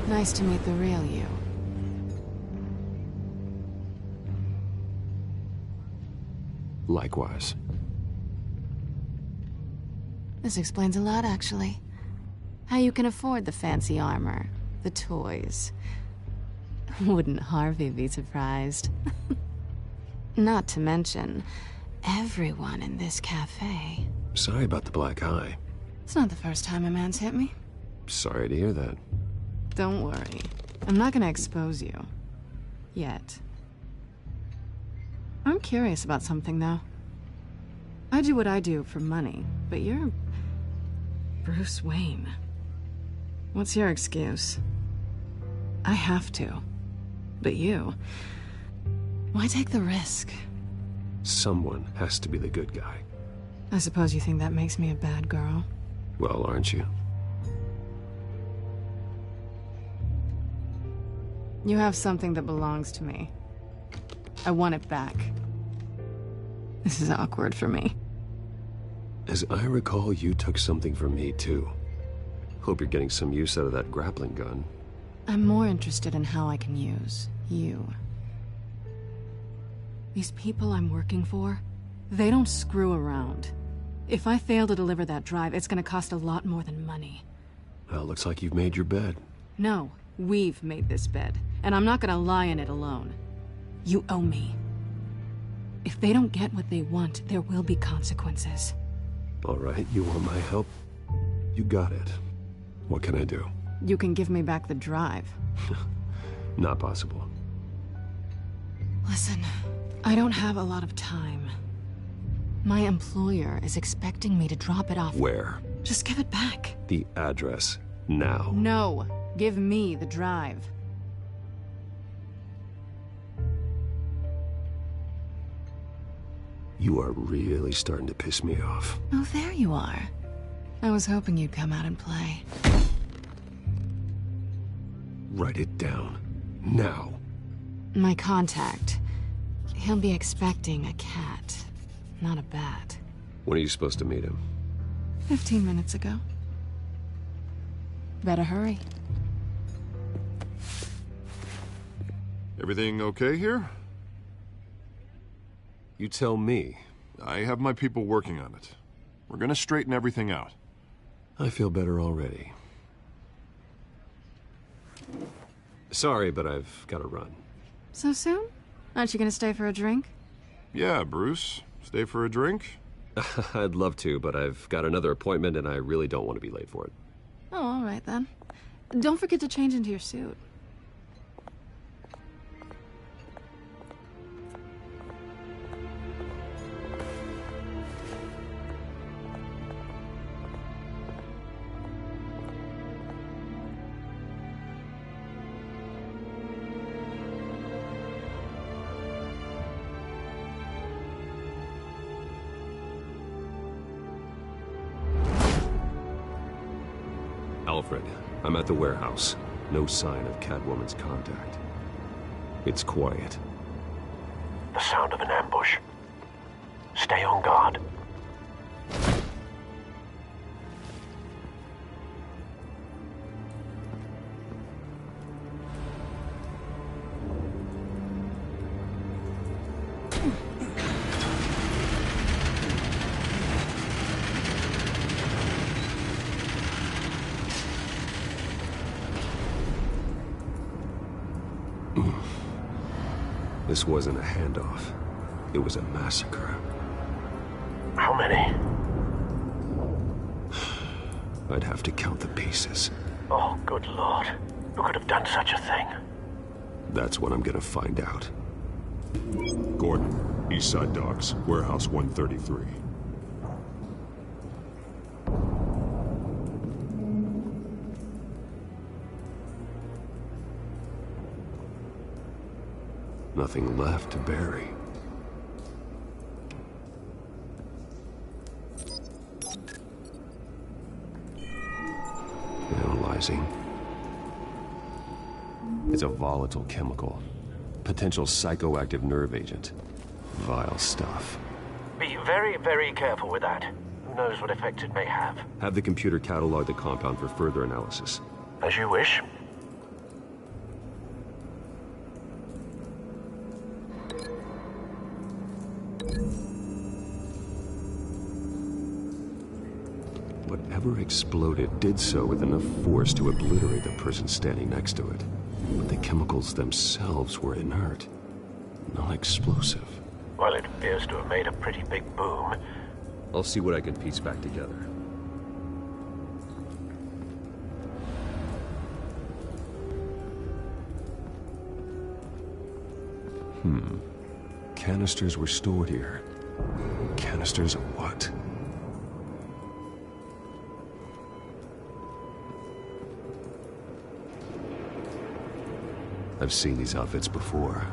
Nice to meet the real you. Likewise. This explains a lot, actually. How you can afford the fancy armor, the toys. Wouldn't Harvey be surprised? Not to mention, everyone in this cafe. Sorry about the black eye. It's not the first time a man's hit me. Sorry to hear that. Don't worry. I'm not gonna expose you. Yet. I'm curious about something, though. I do what I do for money, but you're... Bruce Wayne. What's your excuse? I have to. But you... Why take the risk? Someone has to be the good guy. I suppose you think that makes me a bad girl? Well, aren't you? You have something that belongs to me. I want it back. This is awkward for me. As I recall, you took something from me, too. Hope you're getting some use out of that grappling gun. I'm more interested in how I can use you. These people I'm working for, they don't screw around. If I fail to deliver that drive, it's gonna cost a lot more than money. Well, looks like you've made your bed. No, we've made this bed, and I'm not gonna lie in it alone. You owe me. If they don't get what they want, there will be consequences. All right, you want my help? You got it. What can I do? You can give me back the drive. Not possible. Listen, I don't have a lot of time. My employer is expecting me to drop it off. Where? Just give it back. The address, now. No, give me the drive. You are really starting to piss me off. Oh, there you are. I was hoping you'd come out and play. Write it down. Now. My contact. He'll be expecting a cat, not a bat. When are you supposed to meet him? 15 minutes ago. Better hurry. Everything okay here? You tell me. I have my people working on it. We're gonna straighten everything out. I feel better already. Sorry, but I've got to run. So soon? Aren't you gonna stay for a drink? Yeah, Bruce. Stay for a drink? I'd love to, but I've got another appointment and I really don't want to be late for it. Oh, all right then. Don't forget to change into your suit. Alfred, I'm at the warehouse. No sign of Catwoman's contact. It's quiet. The sound of an ambush. Stay on guard. This wasn't a handoff. It was a massacre. How many? I'd have to count the pieces. Oh, good Lord. Who could have done such a thing? That's what I'm gonna find out. Gordon, East Side Docks, Warehouse 133. Nothing left to bury. Analyzing. It's a volatile chemical. Potential psychoactive nerve agent. Vile stuff. Be very, very careful with that. Who knows what effect it may have. Have the computer catalog the compound for further analysis. As you wish. Whatever exploded did so with enough force to obliterate the person standing next to it. But the chemicals themselves were inert, not explosive. Well, it appears to have made a pretty big boom. I'll see what I can piece back together. Canisters were stored here. Canisters of what? I've seen these outfits before.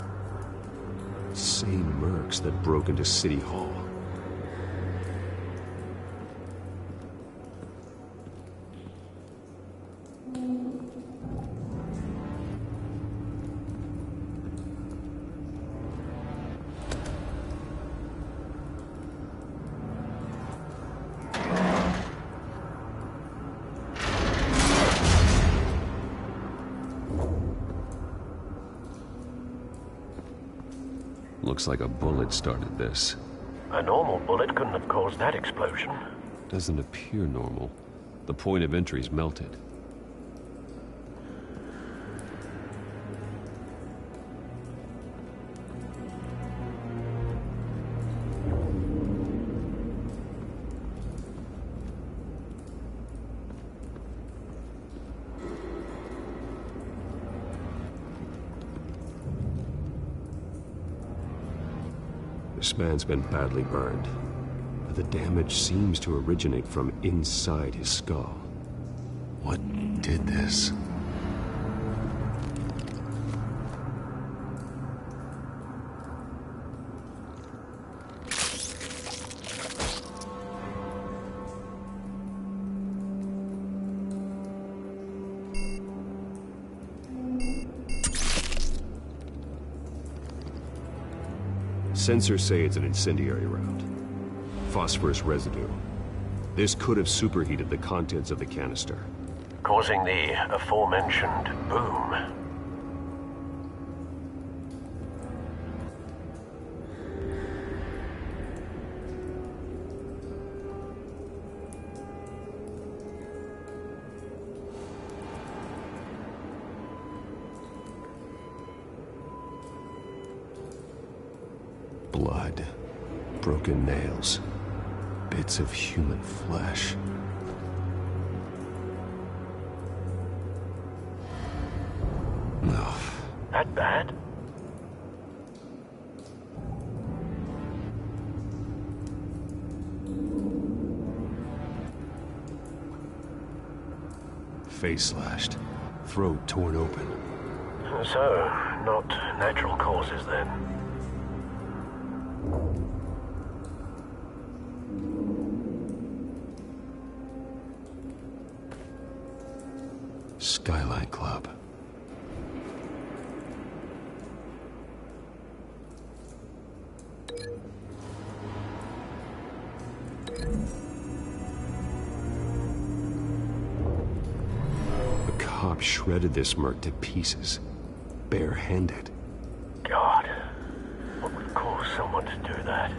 Same mercs that broke into City Hall. Looks like a bullet started this. A normal bullet couldn't have caused that explosion. Doesn't appear normal. The point of entry's melted. This man's been badly burned, but the damage seems to originate from inside his skull. What did this? Sensors say it's an incendiary round. Phosphorus residue. This could have superheated the contents of the canister, causing the aforementioned boom. Blood, broken nails, bits of human flesh. No. That bad? Face slashed, throat torn open. So, not natural causes then. Skyline Club. The cop shredded this merc to pieces, barehanded. God, what would cause someone to do that?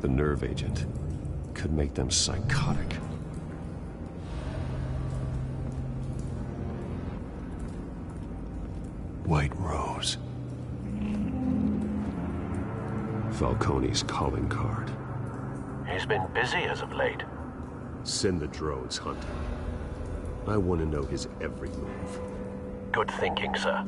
The nerve agent could make them psychotic. White Rose. Falcone's calling card. He's been busy as of late. Send the drones hunting. I want to know his every move. Good thinking, sir.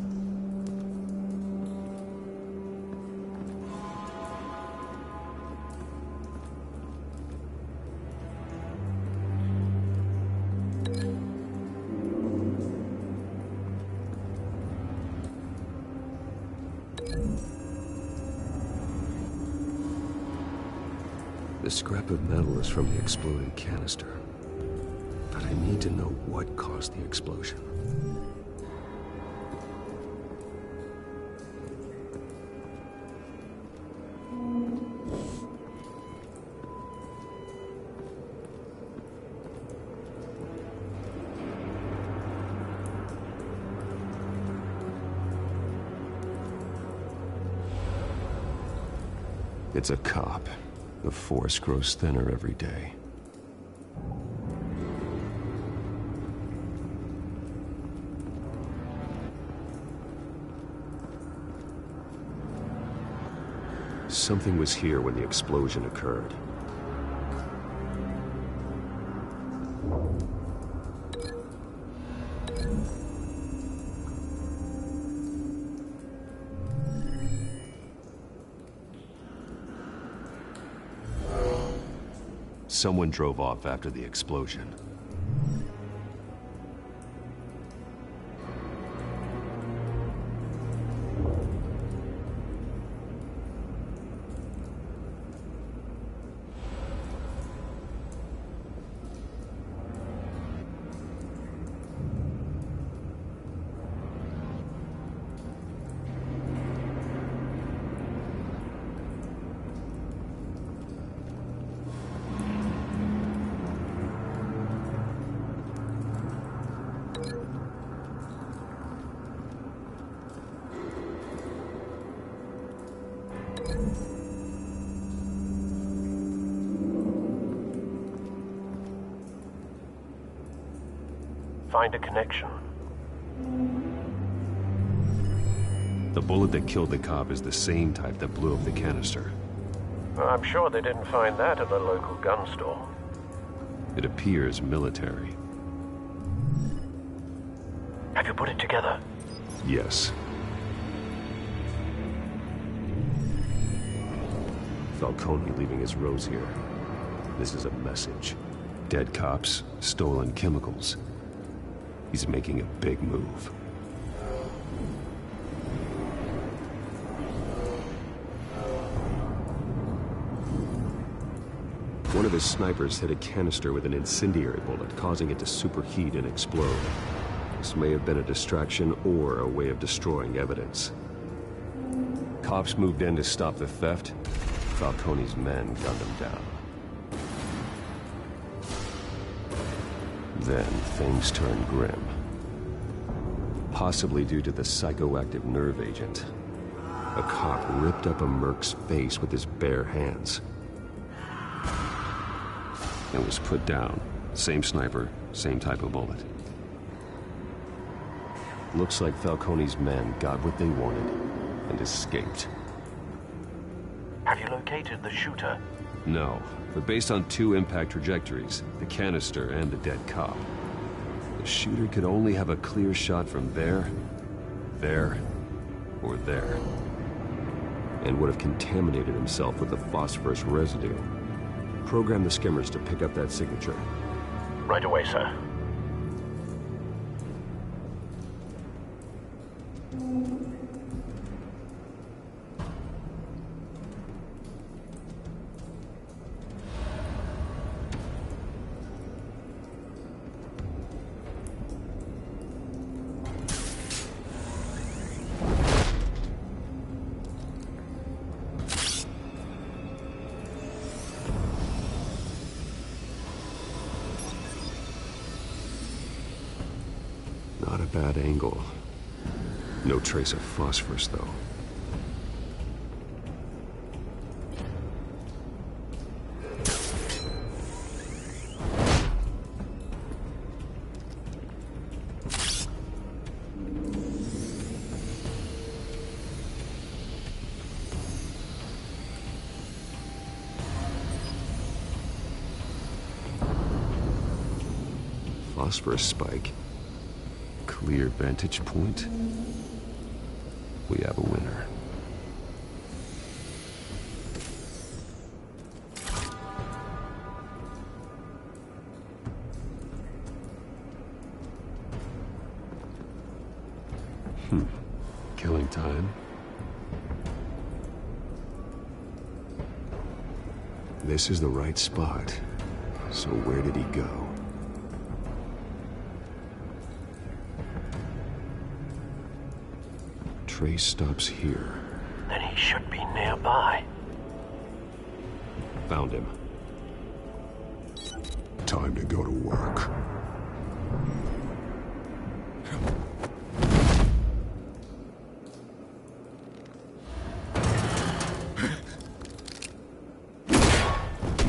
The scrap of metal is from the exploded canister. But I need to know what caused the explosion. It's a cop. The force grows thinner every day. Something was here when the explosion occurred. Someone drove off after the explosion. Find a connection. The bullet that killed the cop is the same type that blew up the canister. I'm sure they didn't find that at the local gun store. It appears military. Have you put it together? Yes. Falcone leaving his rose here. This is a message. Dead cops, stolen chemicals. He's making a big move. One of his snipers hit a canister with an incendiary bullet, causing it to superheat and explode. This may have been a distraction or a way of destroying evidence. Cops moved in to stop the theft. Falcone's men gunned him down. Then things turned grim. Possibly due to the psychoactive nerve agent. A cop ripped up a merc's face with his bare hands. And was put down. Same sniper, same type of bullet. Looks like Falcone's men got what they wanted and escaped. Have you located the shooter? No, but based on two impact trajectories, the canister and the dead cop, the shooter could only have a clear shot from there, or there, and would have contaminated himself with the phosphorus residue. Program the skimmers to pick up that signature. Right away, sir. Not a bad angle. No trace of phosphorus, though. Phosphorus spike. Clear vantage point. We have a winner. Killing time. this is the right spot. So where did he go? Trace stops here. Then he should be nearby. Found him. Time to go to work.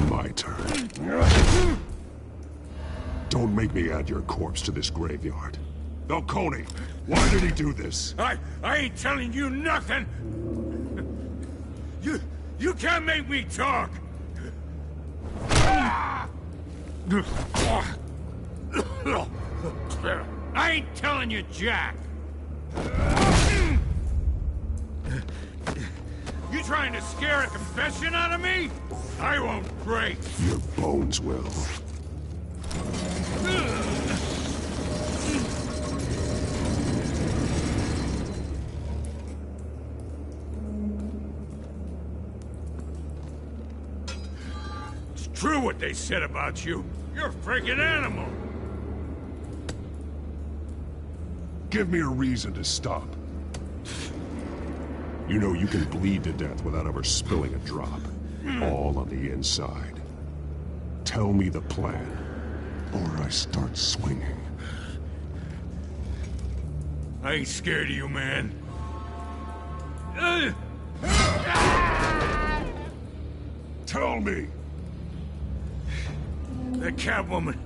My turn. Don't make me add your corpse to this graveyard. Falcone, why did he do this? I ain't telling you nothing! You can't make me talk! I ain't telling you, Jack! You trying to scare a confession out of me? I won't break! Your bones will. It's true what they said about you. You're a freaking animal! Give me a reason to stop. You know you can bleed to death without ever spilling a drop. All on the inside. Tell me the plan, or I start swinging. I ain't scared of you, man. Tell me! The Catwoman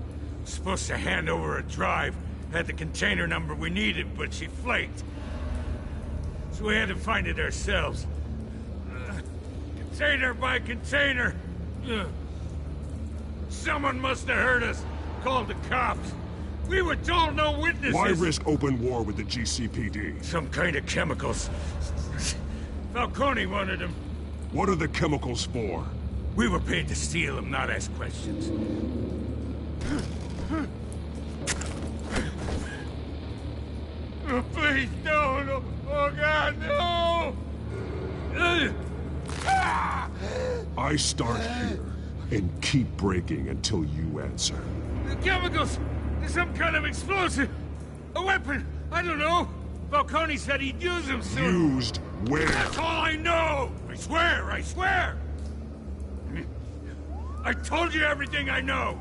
was supposed to hand over a drive, had the container number we needed, but she flaked. So we had to find it ourselves. Container by container. Someone must have heard us. Called the cops. We were told no witnesses. Why risk open war with the GCPD? Some kind of chemicals. Falcone wanted them. What are the chemicals for? We were paid to steal them, not ask questions. Oh, please, no. Oh, God, no! I start here and keep breaking until you answer. The chemicals! Some kind of explosive! A weapon! I don't know! Falcone said he'd use them soon! Used where? That's all I know! I swear! I told you everything I know!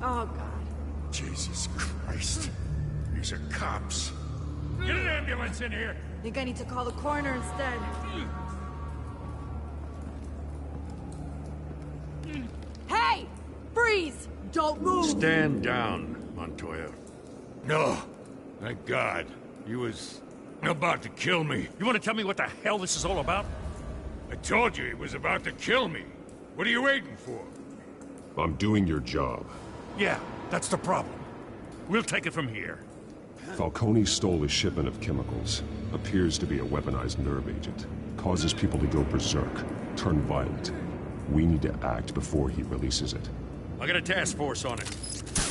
Oh, God. Jesus Christ. These are cops. Get an ambulance in here! Think I need to call the coroner instead. Hey! Freeze! Don't move! Stand down, Montoya. No. Thank God. He was about to kill me. You want to tell me what the hell this is all about? I told you he was about to kill me. What are you waiting for? I'm doing your job. Yeah, that's the problem. We'll take it from here. Falcone stole a shipment of chemicals. Appears to be a weaponized nerve agent. Causes people to go berserk, turn violent. We need to act before he releases it. I got a task force on it.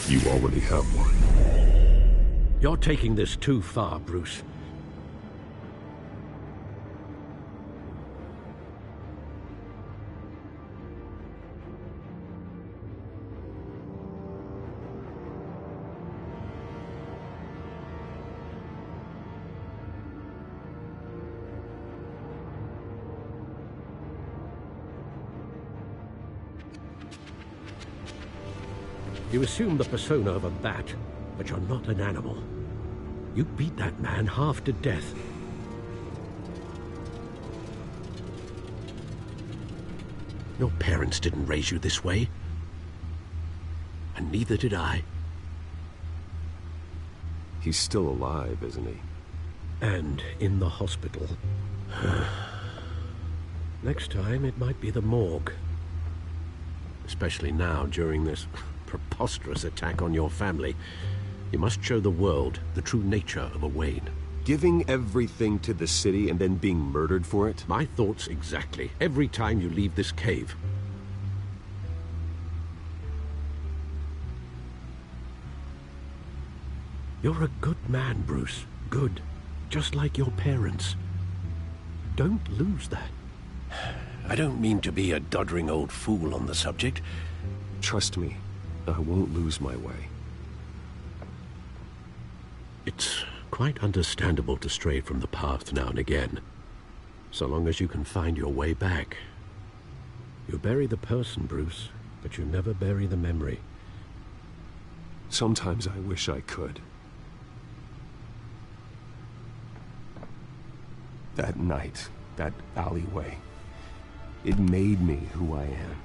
You already have one. You're taking this too far, Bruce. You assume the persona of a bat, but you're not an animal. You beat that man half to death. Your parents didn't raise you this way. And neither did I. He's still alive, isn't he? And in the hospital. Next time, it might be the morgue. Especially now, during this preposterous attack on your family. You must show the world the true nature of a Wayne. Giving everything to the city and then being murdered for it? My thoughts exactly. Every time you leave this cave. You're a good man, Bruce. Good. Just like your parents. Don't lose that. I don't mean to be a doddering old fool on the subject. Trust me, I won't lose my way. It's quite understandable to stray from the path now and again, so long as you can find your way back. You bury the person, Bruce, but you never bury the memory. Sometimes I wish I could. That night, that alleyway, it made me who I am.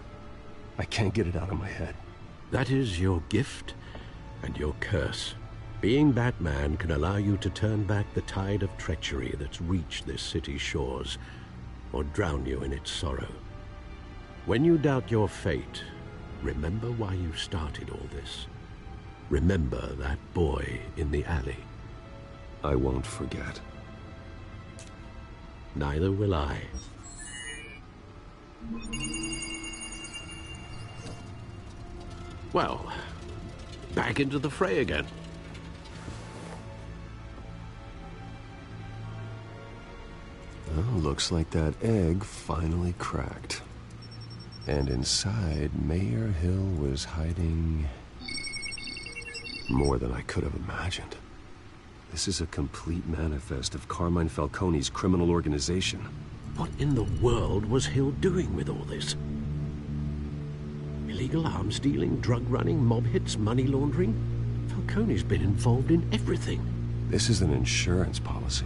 I can't get it out of my head. That is your gift and your curse. Being Batman can allow you to turn back the tide of treachery that's reached this city's shores, or drown you in its sorrow. When you doubt your fate, remember why you started all this. Remember that boy in the alley. I won't forget. Neither will I. Well, back into the fray again. Well, looks like that egg finally cracked. And inside, Mayor Hill was hiding more than I could have imagined. This is a complete manifest of Carmine Falcone's criminal organization. What in the world was Hill doing with all this? Illegal arms dealing, drug running, mob hits, money laundering? Falcone's been involved in everything. This is an insurance policy.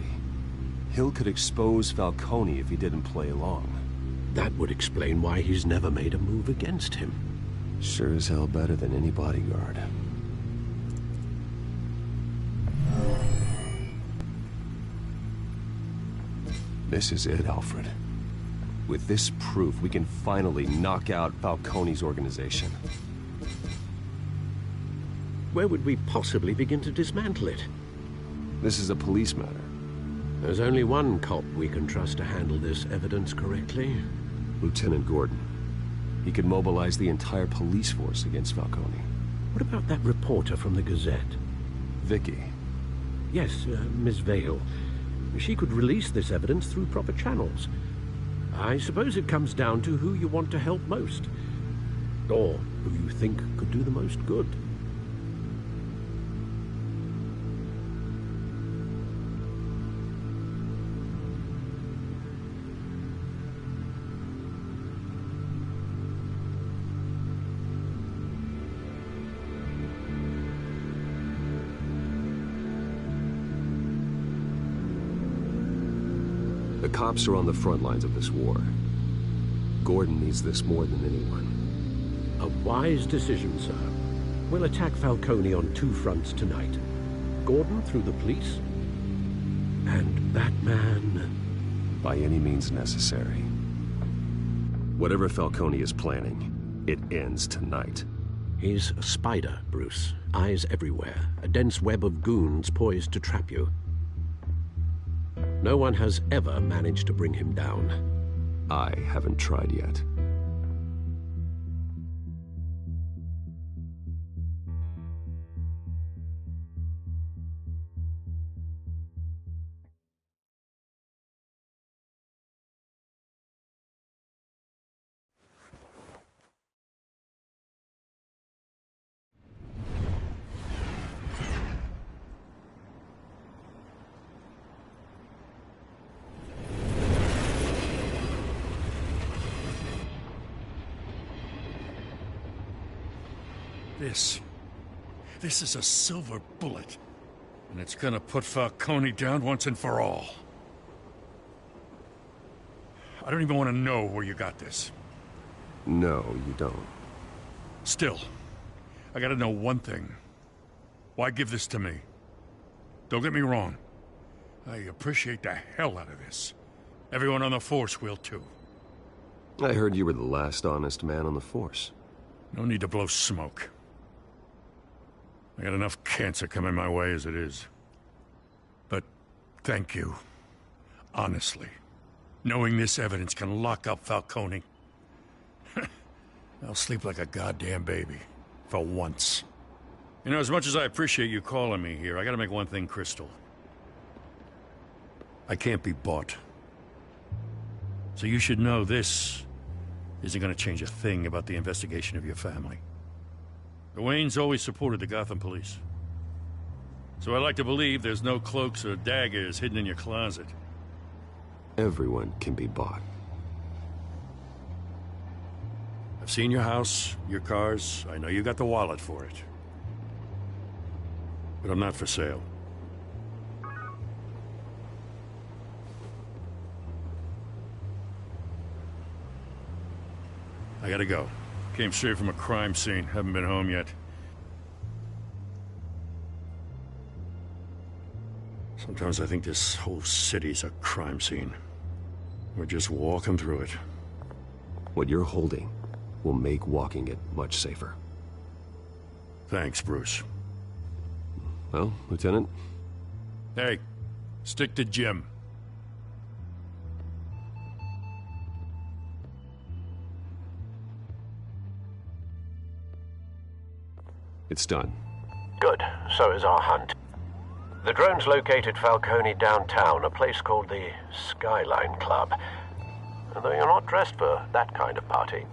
Hill could expose Falcone if he didn't play along. That would explain why he's never made a move against him. Sure as hell better than any bodyguard. This is it, Alfred. With this proof, we can finally knock out Falcone's organization. Where would we possibly begin to dismantle it? This is a police matter. There's only one cop we can trust to handle this evidence correctly. Lieutenant Gordon. He could mobilize the entire police force against Falcone. What about that reporter from the Gazette? Vicky. Yes, Miss Vale. She could release this evidence through proper channels. I suppose it comes down to who you want to help most. Or who you think could do the most good. The cops are on the front lines of this war. Gordon needs this more than anyone. A wise decision, sir. We'll attack Falcone on two fronts tonight. Gordon through the police, and Batman... by any means necessary. Whatever Falcone is planning, it ends tonight. He's a spider, Bruce. Eyes everywhere. A dense web of goons poised to trap you. No one has ever managed to bring him down. I haven't tried yet. This is a silver bullet. And it's gonna put Falcone down once and for all. I don't even want to know where you got this. No, you don't. Still, I gotta know one thing. Why give this to me? Don't get me wrong. I appreciate the hell out of this. Everyone on the Force will too. I heard you were the last honest man on the Force. No need to blow smoke. I got enough cancer coming my way as it is. But thank you. Honestly. Knowing this evidence can lock up Falcone. I'll sleep like a goddamn baby. For once. You know, as much as I appreciate you calling me here, I gotta make one thing crystal. I can't be bought. So you should know this isn't going to change a thing about the investigation of your family. The Waynes always supported the Gotham police. So I like to believe there's no cloaks or daggers hidden in your closet. Everyone can be bought. I've seen your house, your cars. I know you got the wallet for it. But I'm not for sale. I gotta go. Came straight from a crime scene. Haven't been home yet. Sometimes I think this whole city's a crime scene. We're just walking through it. What you're holding will make walking it much safer. Thanks, Bruce. Well, Lieutenant? Hey, stick to Jim. It's done. Good. So is our hunt. The drones located Falcone downtown, a place called the Skyline Club. Although you're not dressed for that kind of party.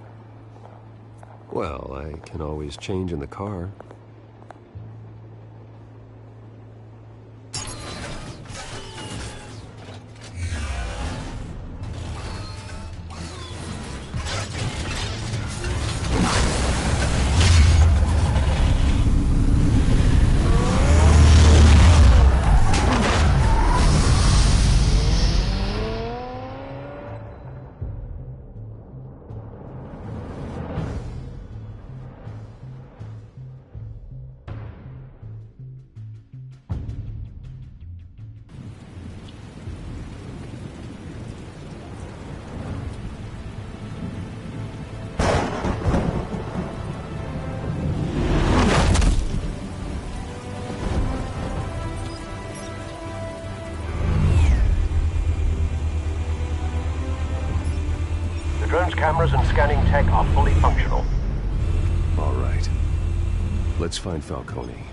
Well, I can always change in the car. Drone's cameras and scanning tech are fully functional. All right. Let's find Falcone.